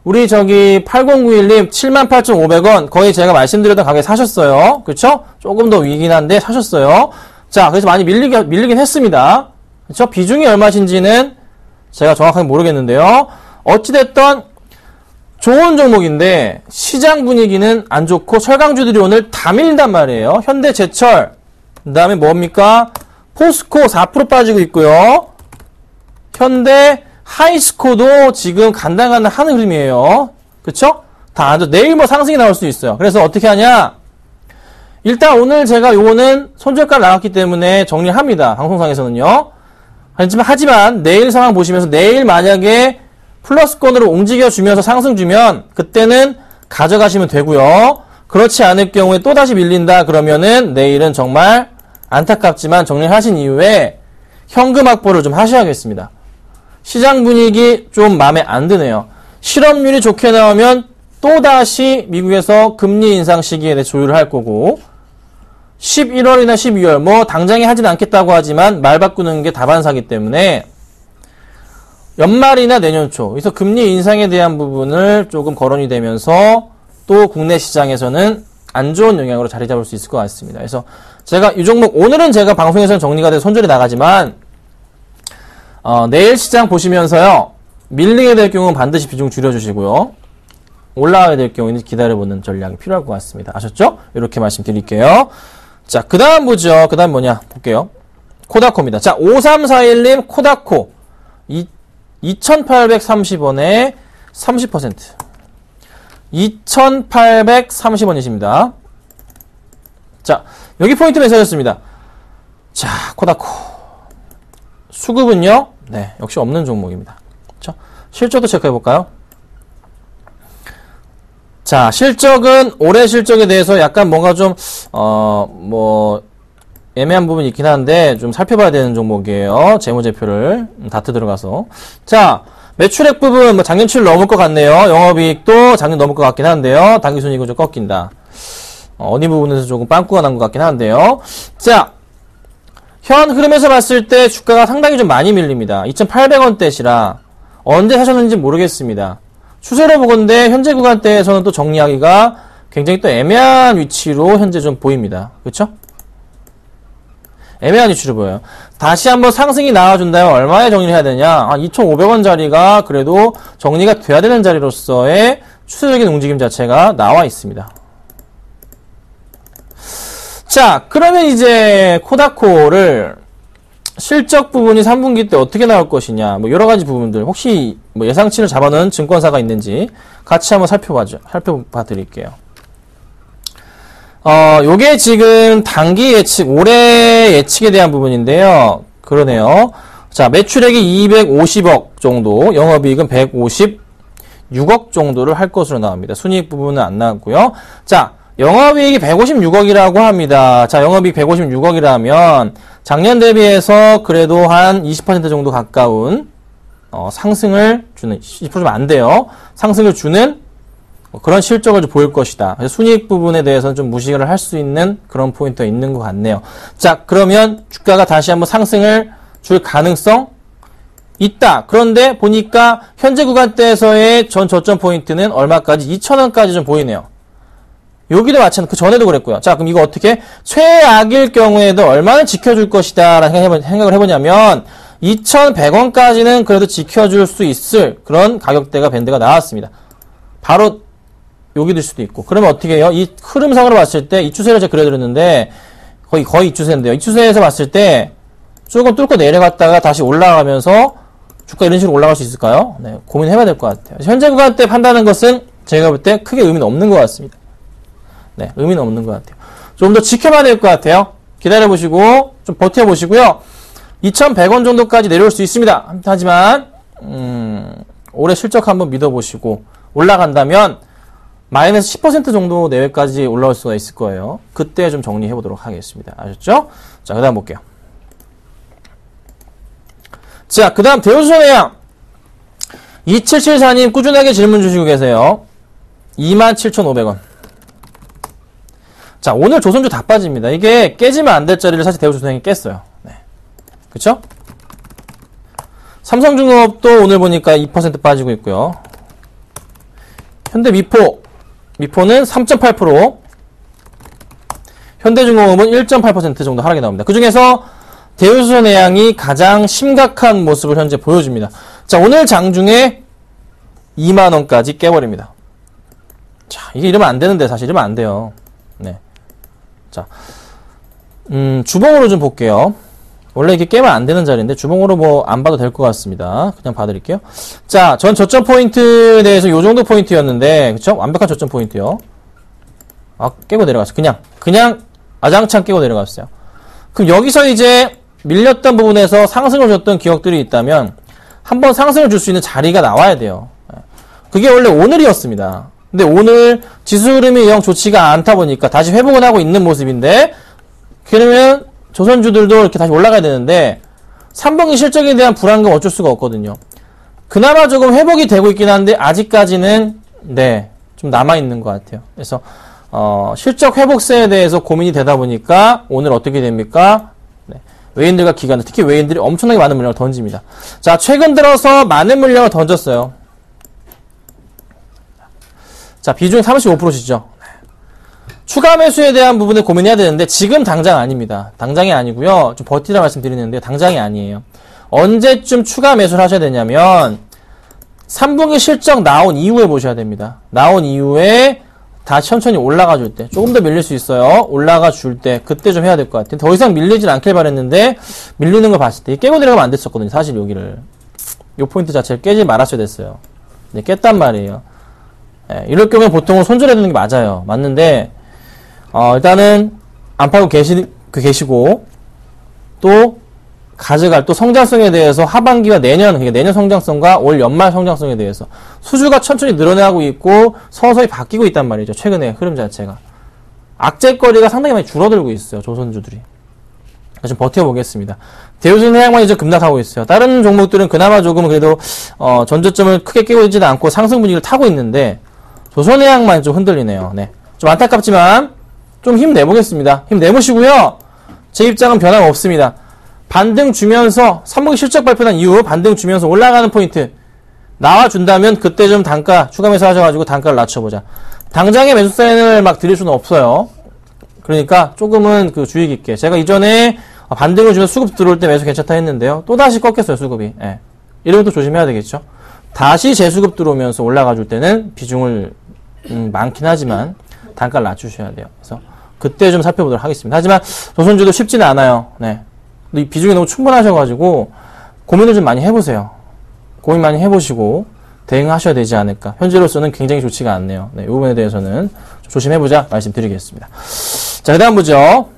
우리 8091님 78,500원 거의 제가 말씀드렸던 가격에 사셨어요. 그쵸? 조금 더 위긴 한데 사셨어요. 자, 그래서 많이 밀리긴 했습니다. 그쵸? 비중이 얼마신지는 제가 정확하게 모르겠는데요. 어찌됐던 좋은 종목인데 시장 분위기는 안 좋고 철강주들이 오늘 다 밀린단 말이에요. 현대제철, 그 다음에 뭡니까? 포스코 4% 빠지고 있고요. 현대 하이스코도 지금 간당간당 하는 흐름이에요. 그쵸? 다 안 좋아. 내일 뭐 상승이 나올 수도 있어요. 그래서 어떻게 하냐? 일단 오늘 제가 요거는 손절가 나왔기 때문에 정리합니다. 방송상에서는요. 하지만 내일 상황 보시면서 내일 만약에 플러스권으로 움직여주면서 상승 주면 그때는 가져가시면 되고요. 그렇지 않을 경우에 또다시 밀린다 그러면은 내일은 정말 안타깝지만 정리하신 이후에 현금 확보를 좀 하셔야겠습니다. 시장 분위기 좀 마음에 안 드네요. 실업률이 좋게 나오면 또다시 미국에서 금리 인상 시기에 대해 조율을 할 거고 11월이나 12월 뭐 당장에 하진 않겠다고 하지만 말 바꾸는 게 다반사기 때문에 연말이나 내년 초 그래서 금리 인상에 대한 부분을 조금 거론이 되면서 또 국내 시장에서는 안 좋은 영향으로 자리 잡을 수 있을 것 같습니다. 그래서 제가 이 종목 오늘은 제가 방송에서는 정리가 돼서 손절이 나가지만 내일 시장 보시면서요 밀리게 될 경우는 반드시 비중 줄여주시고요. 올라가야 될 경우에는 기다려보는 전략이 필요할 것 같습니다. 아셨죠? 이렇게 말씀드릴게요. 자, 그 다음 보죠. 그 다음 뭐냐 볼게요. 코다코입니다. 자, 5341님 코다코 2,830원에 30%. 2,830원이십니다. 자, 여기 포인트 매수하셨습니다. 자, 코다코. 수급은요? 네, 역시 없는 종목입니다. 자, 실적도 체크해볼까요? 자, 실적은 올해 실적에 대해서 약간 뭔가 좀, 애매한 부분이 있긴 한데, 좀 살펴봐야 되는 종목이에요. 재무제표를. 다트 들어가서. 자, 매출액 부분, 작년치를 넘을 것 같네요. 영업이익도 작년 넘을 것 같긴 한데요. 당기순이익은 좀 꺾인다. 어느 부분에서 조금 빵꾸가 난 것 같긴 한데요. 자, 현 흐름에서 봤을 때 주가가 상당히 좀 많이 밀립니다. 2,800원대시라 언제 사셨는지 모르겠습니다. 추세로 보건대 현재 구간대에서는 또 정리하기가 굉장히 또 애매한 위치로 현재 좀 보입니다. 그렇죠? 애매한 위치로 보여요. 다시 한번 상승이 나와준다면 얼마에 정리를 해야 되냐? 2,500원 자리가 그래도 정리가 돼야 되는 자리로서의 추세적인 움직임 자체가 나와 있습니다. 자, 그러면 이제 코다코를 실적 부분이 3분기 때 어떻게 나올 것이냐, 여러 가지 부분들, 혹시 예상치를 잡아놓은 증권사가 있는지 같이 한번 살펴봐 드릴게요. 요게 지금 단기 예측, 올해 예측에 대한 부분인데요. 그러네요. 자, 매출액이 250억 정도, 영업이익은 156억 정도를 할 것으로 나옵니다. 순이익 부분은 안 나왔고요. 자, 영업이익이 156억이라고 합니다. 자, 영업이익 156억이라면 작년 대비해서 그래도 한 20% 정도 가까운 상승을 주는, 20%면 안 돼요. 상승을 주는 그런 실적을 좀 보일 것이다. 그래서 순이익 부분에 대해서는 좀 무시를 할 수 있는 그런 포인트가 있는 것 같네요. 자, 그러면 주가가 다시 한번 상승을 줄 가능성 있다. 그런데 보니까 현재 구간대에서의 전 저점 포인트는 얼마까지? 2,000원까지 좀 보이네요. 여기도 마찬가지, 그 전에도 그랬고요. 자, 그럼 이거 어떻게? 최악일 경우에도 얼마나 지켜줄 것이다 라는 생각을 해보냐면 2,100원까지는 그래도 지켜줄 수 있을 그런 가격대가 밴드가 나왔습니다. 바로 여기 될 수도 있고. 그러면 어떻게 해요? 이 흐름상으로 봤을 때 이 추세를 제가 그려드렸는데 거의 이 추세인데요. 이 추세에서 봤을 때 조금 뚫고 내려갔다가 다시 올라가면서 주가 이런 식으로 올라갈 수 있을까요? 네, 고민해봐야 될 것 같아요. 현재 구간대 판단하는 것은 제가 볼 때 크게 의미는 없는 것 같습니다. 네, 의미는 없는 것 같아요. 좀 더 지켜봐야 될 것 같아요. 기다려보시고, 좀 버텨보시고요. 2,100원 정도까지 내려올 수 있습니다. 하지만, 올해 실적 한번 믿어보시고, 올라간다면, 마이너스 10% 정도 내외까지 올라올 수가 있을 거예요. 그때 좀 정리해보도록 하겠습니다. 아셨죠? 자, 그 다음 볼게요. 자, 그 다음 대우조선해양. 2774님 꾸준하게 질문 주시고 계세요. 27,500원. 자, 오늘 조선주 다 빠집니다. 이게 깨지면 안 될 자리를 사실 대우조선해양이 깼어요. 네. 그쵸? 삼성중공업도 오늘 보니까 2% 빠지고 있고요. 현대미포는 3.8%, 현대중공업은 1.8% 정도 하락이 나옵니다. 그 중에서 대우조선해양이 가장 심각한 모습을 현재 보여줍니다. 자, 오늘 장중에 2만원까지 깨버립니다. 자, 이게 이러면 안 되는데, 사실 이러면 안 돼요. 네. 자, 주봉으로 좀 볼게요. 원래 이게 깨면 안 되는 자리인데, 주봉으로 안 봐도 될 것 같습니다. 그냥 봐드릴게요. 자, 전 저점 포인트에 대해서 요 정도 포인트였는데, 그쵸? 완벽한 저점 포인트요. 깨고 내려갔어요. 그냥 아장창 깨고 내려갔어요. 그럼 여기서 이제 밀렸던 부분에서 상승을 줬던 기억들이 있다면, 한번 상승을 줄 수 있는 자리가 나와야 돼요. 그게 원래 오늘이었습니다. 근데 오늘 지수 흐름이 영 좋지가 않다 보니까 다시 회복은 하고 있는 모습인데, 그러면 조선주들도 이렇게 다시 올라가야 되는데 3분기 실적에 대한 불안감 어쩔 수가 없거든요. 그나마 조금 회복이 되고 있긴 한데 아직까지는 좀 남아있는 것 같아요. 그래서 실적 회복세에 대해서 고민이 되다 보니까 오늘 어떻게 됩니까? 외인들과 기관들, 특히 외인들이 엄청나게 많은 물량을 던집니다. 자, 최근 들어서 많은 물량을 던졌어요. 자, 비중이 35%시죠. 추가 매수에 대한 부분에 고민해야 되는데 지금 당장 아닙니다. 당장이 아니고요. 좀 버티라 말씀드리는데 당장이 아니에요. 언제쯤 추가 매수를 하셔야 되냐면 3분기 실적 나온 이후에 보셔야 됩니다. 나온 이후에 다시 천천히 올라가 줄 때, 조금 더 밀릴 수 있어요. 올라가 줄 때, 그때 좀 해야 될 것 같아요. 더 이상 밀리질 않길 바랬는데 밀리는 걸 봤을 때 깨고 내려가면 안 됐었거든요. 사실 여기를 요 포인트 자체를 깨지 말았어야 됐어요. 네, 깼단 말이에요. 예, 이럴 경우에 보통은 손절해 두는 게 맞아요. 맞는데, 일단은 안 팔고 계시고, 또 가져갈 또 성장성에 대해서 하반기와 내년, 그러니까 내년 성장성과 올 연말 성장성에 대해서 수주가 천천히 늘어나고 있고 서서히 바뀌고 있단 말이죠. 최근에 흐름 자체가. 악재거리가 상당히 많이 줄어들고 있어요. 조선주들이. 좀 버텨보겠습니다. 대우조선해양만 이제 급락하고 있어요. 다른 종목들은 그나마 조금 그래도 전저점을 크게 깨고 있지는 않고 상승 분위기를 타고 있는데 조선해양만 좀 흔들리네요. 네, 좀 안타깝지만 좀 힘내보겠습니다. 힘내보시고요. 제 입장은 변함없습니다. 반등 주면서 3분기 실적 발표한 이후 반등 주면서 올라가는 포인트 나와준다면 그때 좀 단가 추가 매수 하셔가지고 단가를 낮춰보자. 당장의 매수 사인을 막 드릴 수는 없어요. 그러니까 조금은 그 주의 깊게. 제가 이전에 반등을 주면 수급 들어올 때 매수 괜찮다 했는데요. 또다시 꺾였어요, 수급이. 예. 이런 것도 조심해야 되겠죠. 다시 재수급 들어오면서 올라가 줄 때는 비중을 많긴 하지만 단가를 낮추셔야 돼요. 그래서 그때 좀 살펴보도록 하겠습니다. 하지만 조선주도 쉽지는 않아요. 네. 근데 이 비중이 너무 충분하셔가지고 고민을 좀 많이 해보세요. 고민 많이 해보시고 대응하셔야 되지 않을까. 현재로서는 굉장히 좋지가 않네요. 네, 이 부분에 대해서는 좀 조심해보자 말씀드리겠습니다. 자, 그 다음 보죠.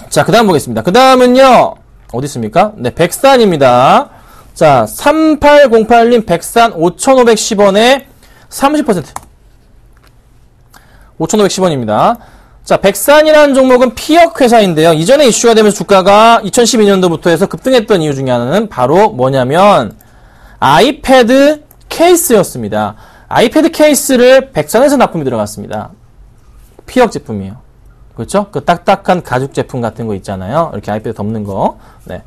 자, 그 다음 보겠습니다. 그 다음은요, 어디 있습니까? 네, 백산입니다. 자, 3808님 백산 5,510원에 30%. 5,510원입니다. 자, 백산이라는 종목은 피역 회사인데요. 이전에 이슈가 되면서 주가가 2012년도부터 해서 급등했던 이유 중에 하나는 바로 뭐냐면 아이패드 케이스였습니다. 아이패드 케이스를 백산에서 납품이 들어갔습니다. 피역 제품이에요. 그렇죠? 그 딱딱한 가죽 제품 같은 거 있잖아요. 이렇게 아이패드 덮는 거. 네.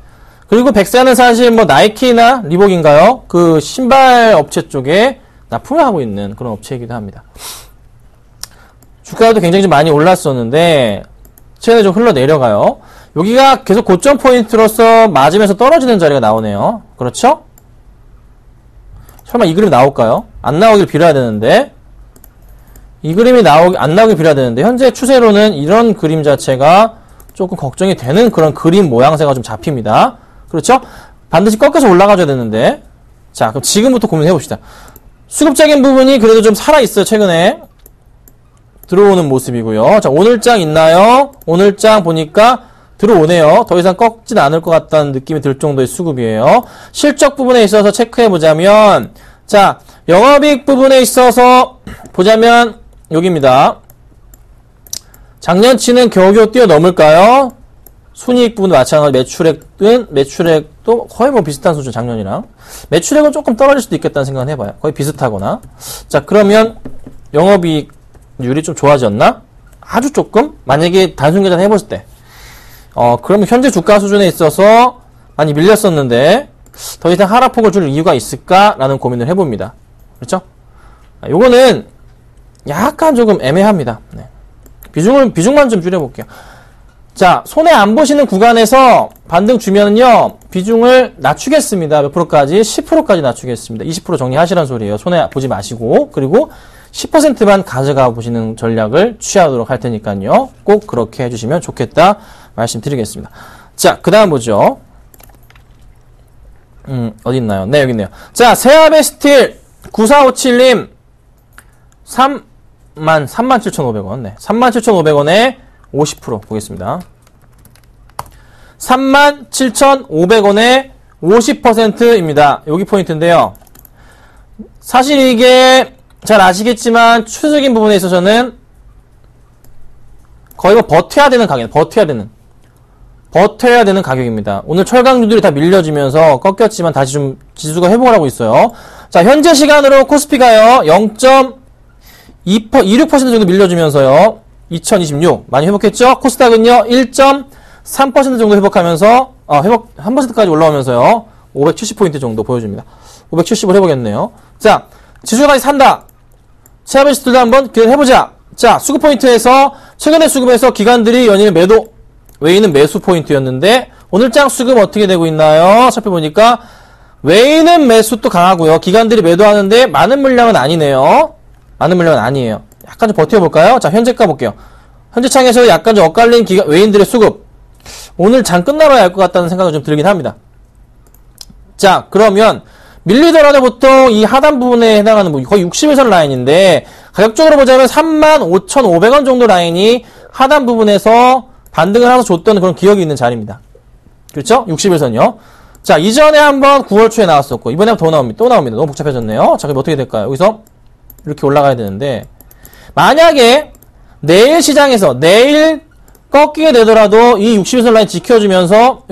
그리고 백산은 사실 뭐 나이키나 리복인가요? 그 신발 업체 쪽에 납품을 하고 있는 그런 업체이기도 합니다. 주가도 굉장히 좀 많이 올랐었는데 최근에 좀 흘러내려가요. 여기가 계속 고점 포인트로서 맞으면서 떨어지는 자리가 나오네요. 그렇죠? 설마 이 그림이 나올까요? 안 나오길 빌어야 되는데 이 그림이 안 나오길 빌어야 되는데 현재 추세로는 이런 그림 자체가 조금 걱정이 되는 그런 그림 모양새가 좀 잡힙니다. 그렇죠? 반드시 꺾여서 올라가줘야 되는데 자, 그럼 지금부터 고민해 봅시다. 수급적인 부분이 그래도 좀 살아있어요. 최근에 들어오는 모습이고요. 자, 오늘장 있나요? 오늘장 보니까 들어오네요. 더 이상 꺾진 않을 것 같다는 느낌이 들 정도의 수급이에요. 실적 부분에 있어서 체크해보자면 자, 영업이익 부분에 있어서 보자면 여기입니다. 작년치는 겨우겨우 뛰어넘을까요? 순이익 부분 마찬가지 매출액도 거의 뭐 비슷한 수준 작년이랑 매출액은 조금 떨어질 수도 있겠다는 생각은 해봐요. 거의 비슷하거나 자, 그러면 영업이익률이 좀 좋아졌나? 아주 조금? 만약에 단순 계산 해봤을 때 그러면 현재 주가 수준에 있어서 많이 밀렸었는데 더 이상 하락폭을 줄 이유가 있을까라는 고민을 해봅니다. 그렇죠? 요거는 약간 조금 애매합니다. 네. 비중만 좀 줄여볼게요. 자, 손해 안 보시는 구간에서 반등 주면은요, 비중을 낮추겠습니다. 몇 프로까지? 10%까지 낮추겠습니다. 20% 정리하시라는 소리예요. 손해 보지 마시고. 그리고 10%만 가져가 보시는 전략을 취하도록 할 테니까요. 꼭 그렇게 해주시면 좋겠다 말씀드리겠습니다. 자, 그 다음 보죠. 어디 있나요? 네, 여기 있네요. 자, 세아베 스틸 9457님 37,500원. 네, 37,500원에 50% 보겠습니다. 37,500원에 50%입니다. 여기 포인트인데요. 사실 이게 잘 아시겠지만 추세적인 부분에 있어서는 거의 뭐 버텨야 되는 가격입니다. 오늘 철강주들이 다 밀려지면서 꺾였지만 다시 좀 지수가 회복을 하고 있어요. 자, 현재 시간으로 코스피가요 0.26% 정도 밀려주면서요 2026 많이 회복했죠. 코스닥은요 1.3% 정도 회복하면서 회복 1%까지 올라오면서요 570포인트 정도 보여줍니다. 570을 해보겠네요. 자, 지수가 다시 산다. 세아베스트도 한번 기대해보자. 자, 수급 포인트에서 최근에 수급에서 기관들이 연일 매도, 외인은 매수 포인트였는데 오늘장 수급 어떻게 되고 있나요? 살펴보니까 외인은 매수 또 강하고요. 기관들이 매도하는데 많은 물량은 아니네요. 많은 물량은 아니에요. 약간 좀 버텨볼까요? 자, 현재가 볼게요. 현재 창에서 약간 좀 엇갈린 외인들의 수급. 오늘 장 끝나봐야 알 것 같다는 생각이 좀 들긴 합니다. 자, 그러면 밀리더라도 보통 이 하단 부분에 해당하는 부분, 거의 60일선 라인인데, 가격적으로 보자면 35,500원 정도 라인이 하단 부분에서 반등을 하면서 줬던 그런 기억이 있는 자리입니다. 그렇죠? 60일선이요. 자, 이전에 한번 9월 초에 나왔었고, 이번에 더 나옵니다. 또 나옵니다. 너무 복잡해졌네요. 자, 그럼 어떻게 될까요? 여기서 이렇게 올라가야 되는데, 만약에 내일 시장에서, 내일 꺾이게 되더라도 이 60일선 라인 지켜주면서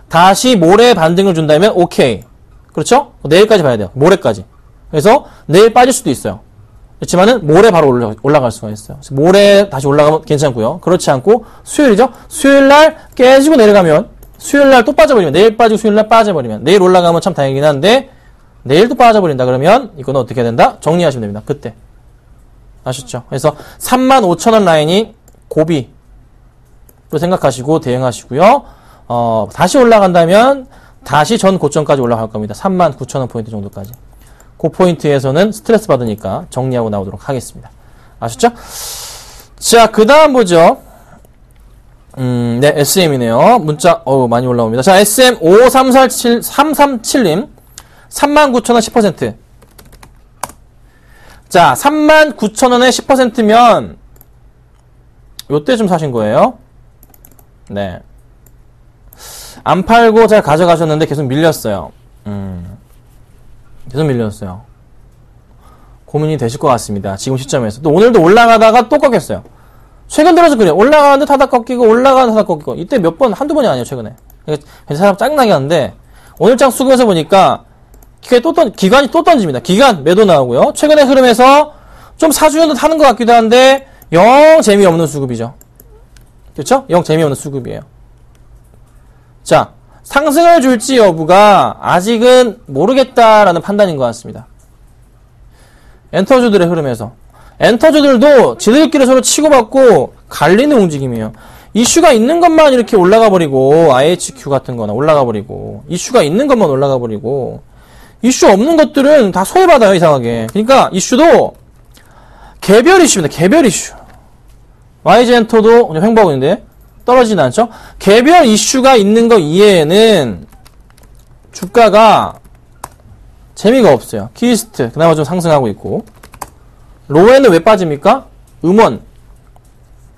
다시 모레 반등을 준다면 오케이. 그렇죠? 내일까지 봐야 돼요. 모레까지. 그래서 내일 빠질 수도 있어요. 그렇지만은 모레 바로 올라갈 수가 있어요. 그래서 모레 다시 올라가면 괜찮고요. 그렇지 않고 수요일이죠? 수요일날 깨지고 내려가면, 수요일날 또 빠져버리면, 내일 빠지고 수요일날 빠져버리면, 내일 올라가면 참 다행이긴 한데 내일 또 빠져버린다 그러면 이거는 어떻게 해야 된다? 정리하시면 됩니다. 그때. 아셨죠? 그래서 35,000원 라인이 고비로 생각하시고 대응하시고요. 다시 올라간다면 다시 전 고점까지 올라갈 겁니다. 39,000원 포인트 정도까지. 그 포인트에서는 스트레스 받으니까 정리하고 나오도록 하겠습니다. 아셨죠? 자, 그 다음 보죠. 네, SM이네요. 문자, 많이 올라옵니다. 자, SM 5347337님. 39,000원 10%. 자, 39,000원에 10%면, 요때쯤 사신 거예요. 네. 안 팔고 잘 가져가셨는데 계속 밀렸어요. 계속 밀렸어요. 고민이 되실 것 같습니다. 지금 시점에서. 또 오늘도 올라가다가 또 꺾였어요. 최근 들어서 그래요. 올라가는 듯 하다 꺾이고, 올라가는 듯 하다 꺾이고. 이때 몇 번, 한두 번이 아니에요, 최근에. 사람 짜증나게 하는데, 오늘장 수급에서 보니까, 기관이 또 던집니다. 기관 매도 나오고요. 최근의 흐름에서 좀 사주는 듯 하는 것 같기도 한데, 영 재미없는 수급이죠. 그렇죠? 영 재미없는 수급이에요. 자, 상승을 줄지 여부가 아직은 모르겠다라는 판단인 것 같습니다. 엔터주들의 흐름에서. 엔터주들도 지들끼리 서로 치고받고 갈리는 움직임이에요. 이슈가 있는 것만 이렇게 올라가 버리고, IHQ 같은 거나 올라가 버리고, 이슈가 있는 것만 올라가 버리고, 이슈 없는 것들은 다 소외받아요, 이상하게. 그러니까 이슈도 개별 이슈입니다. 개별 이슈. YG 엔터도 그냥 횡보하고 있는데 떨어지진 않죠? 개별 이슈가 있는 거 이외에는 주가가 재미가 없어요. 키스트 그나마 좀 상승하고 있고, 로에는 왜 빠집니까? 음원.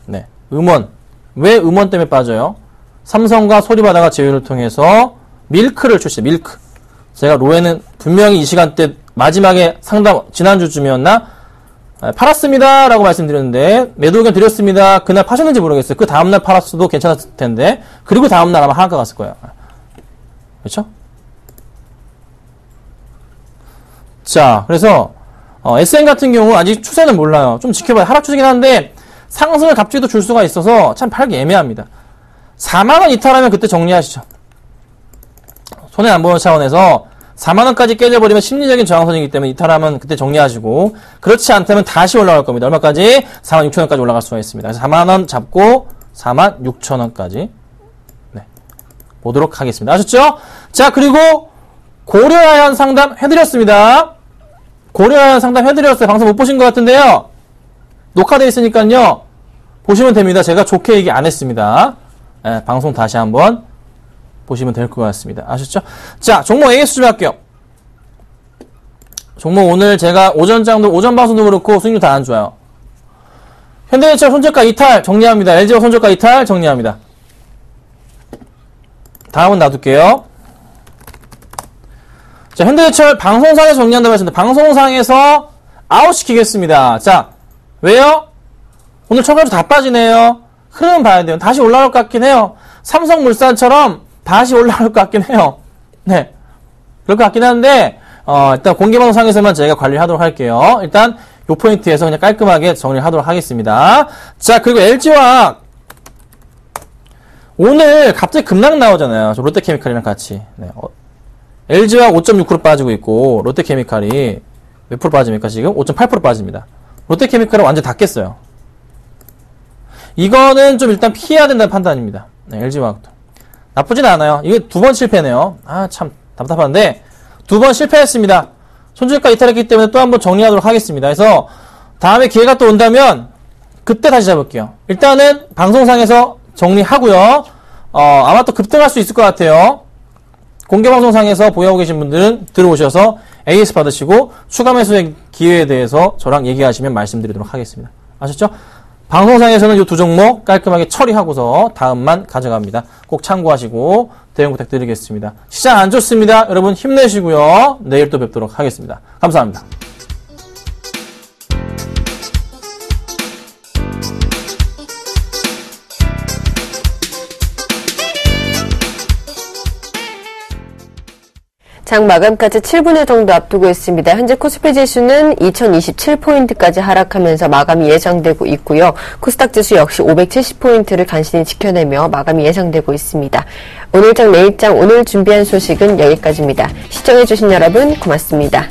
네, 음원. 왜 음원 때문에 빠져요? 삼성과 소리바다가 제휴를 통해서 밀크를 출시해. 밀크. 제가 로에는 분명히 이 시간대 마지막에 상담 지난주쯤이었나? 팔았습니다 라고 말씀드렸는데 매도 의견 드렸습니다. 그날 파셨는지 모르겠어요. 그 다음날 팔았어도 괜찮았을 텐데, 그리고 다음날 아마 하한가 갔을 거예요. 그렇죠? 자, 그래서 SM 같은 경우 아직 추세는 몰라요. 좀 지켜봐요. 하락 추세긴 한데 상승을 갑자기 또 줄 수가 있어서 참 팔기 애매합니다. 4만원 이탈하면 그때 정리하시죠. 손해 안 보는 차원에서 4만원까지 깨져버리면 심리적인 저항선이기 때문에 이탈하면 그때 정리하시고, 그렇지 않다면 다시 올라갈 겁니다. 얼마까지? 46,000원까지 올라갈 수가 있습니다. 그래서 4만원 잡고 46,000원까지 네, 보도록 하겠습니다. 아셨죠? 자, 그리고 고려아연 상담 해드렸습니다. 고려아연 상담 해드렸어요. 방송 못 보신 것 같은데요. 녹화되어 있으니까요. 보시면 됩니다. 제가 좋게 얘기 안 했습니다. 네, 방송 다시 한번 보시면 될 것 같습니다. 아셨죠? 자, 종목 AS 좀 할게요. 종목 오늘 제가 오전 방송도 그렇고 수익률 다 안 좋아요. 현대제철 손절가 이탈 정리합니다. LG와 손절가 이탈 정리합니다. 다음은 놔둘게요. 자, 현대제철 방송상에서 정리한다고 했습니다. 방송상에서 아웃시키겠습니다. 자, 왜요? 오늘 초반에 다 빠지네요. 흐름 봐야 돼요. 다시 올라올 것 같긴 해요. 삼성물산처럼 다시 올라올 것 같긴 해요. 네. 그럴 것 같긴 한데, 일단 공개방송상에서만 저희가 관리를 하도록 할게요. 일단, 요 포인트에서 그냥 깔끔하게 정리를 하도록 하겠습니다. 자, 그리고 LG화학. 오늘 갑자기 급락 나오잖아요. 롯데케미칼이랑 같이. 네. LG화학 5.6% 빠지고 있고, 롯데케미칼이 몇 프로 빠집니까, 지금? 5.8% 빠집니다. 롯데케미칼은 완전 다 깼어요. 이거는 좀 일단 피해야 된다는 판단입니다. 네, LG화학도. 나쁘진 않아요. 이게 두 번 실패네요. 아, 참 답답한데 두 번 실패했습니다. 손절가 이탈했기 때문에 또 한번 정리하도록 하겠습니다. 그래서 다음에 기회가 또 온다면 그때 다시 잡을게요. 일단은 방송상에서 정리하고요. 아마 또 급등할 수 있을 것 같아요. 공개방송상에서 보유하고 계신 분들은 들어오셔서 AS 받으시고 추가 매수의 기회에 대해서 저랑 얘기하시면 말씀드리도록 하겠습니다. 아셨죠? 방송상에서는 이 두 종목 깔끔하게 처리하고서 다음만 가져갑니다. 꼭 참고하시고 대응 부탁드리겠습니다. 시장 안 좋습니다. 여러분 힘내시고요. 내일 또 뵙도록 하겠습니다. 감사합니다. 장 마감까지 7분여 정도 앞두고 있습니다. 현재 코스피 지수는 2027포인트까지 하락하면서 마감이 예상되고 있고요. 코스닥 지수 역시 570포인트를 간신히 지켜내며 마감이 예상되고 있습니다. 오늘장 내일장 오늘 준비한 소식은 여기까지입니다. 시청해주신 여러분 고맙습니다.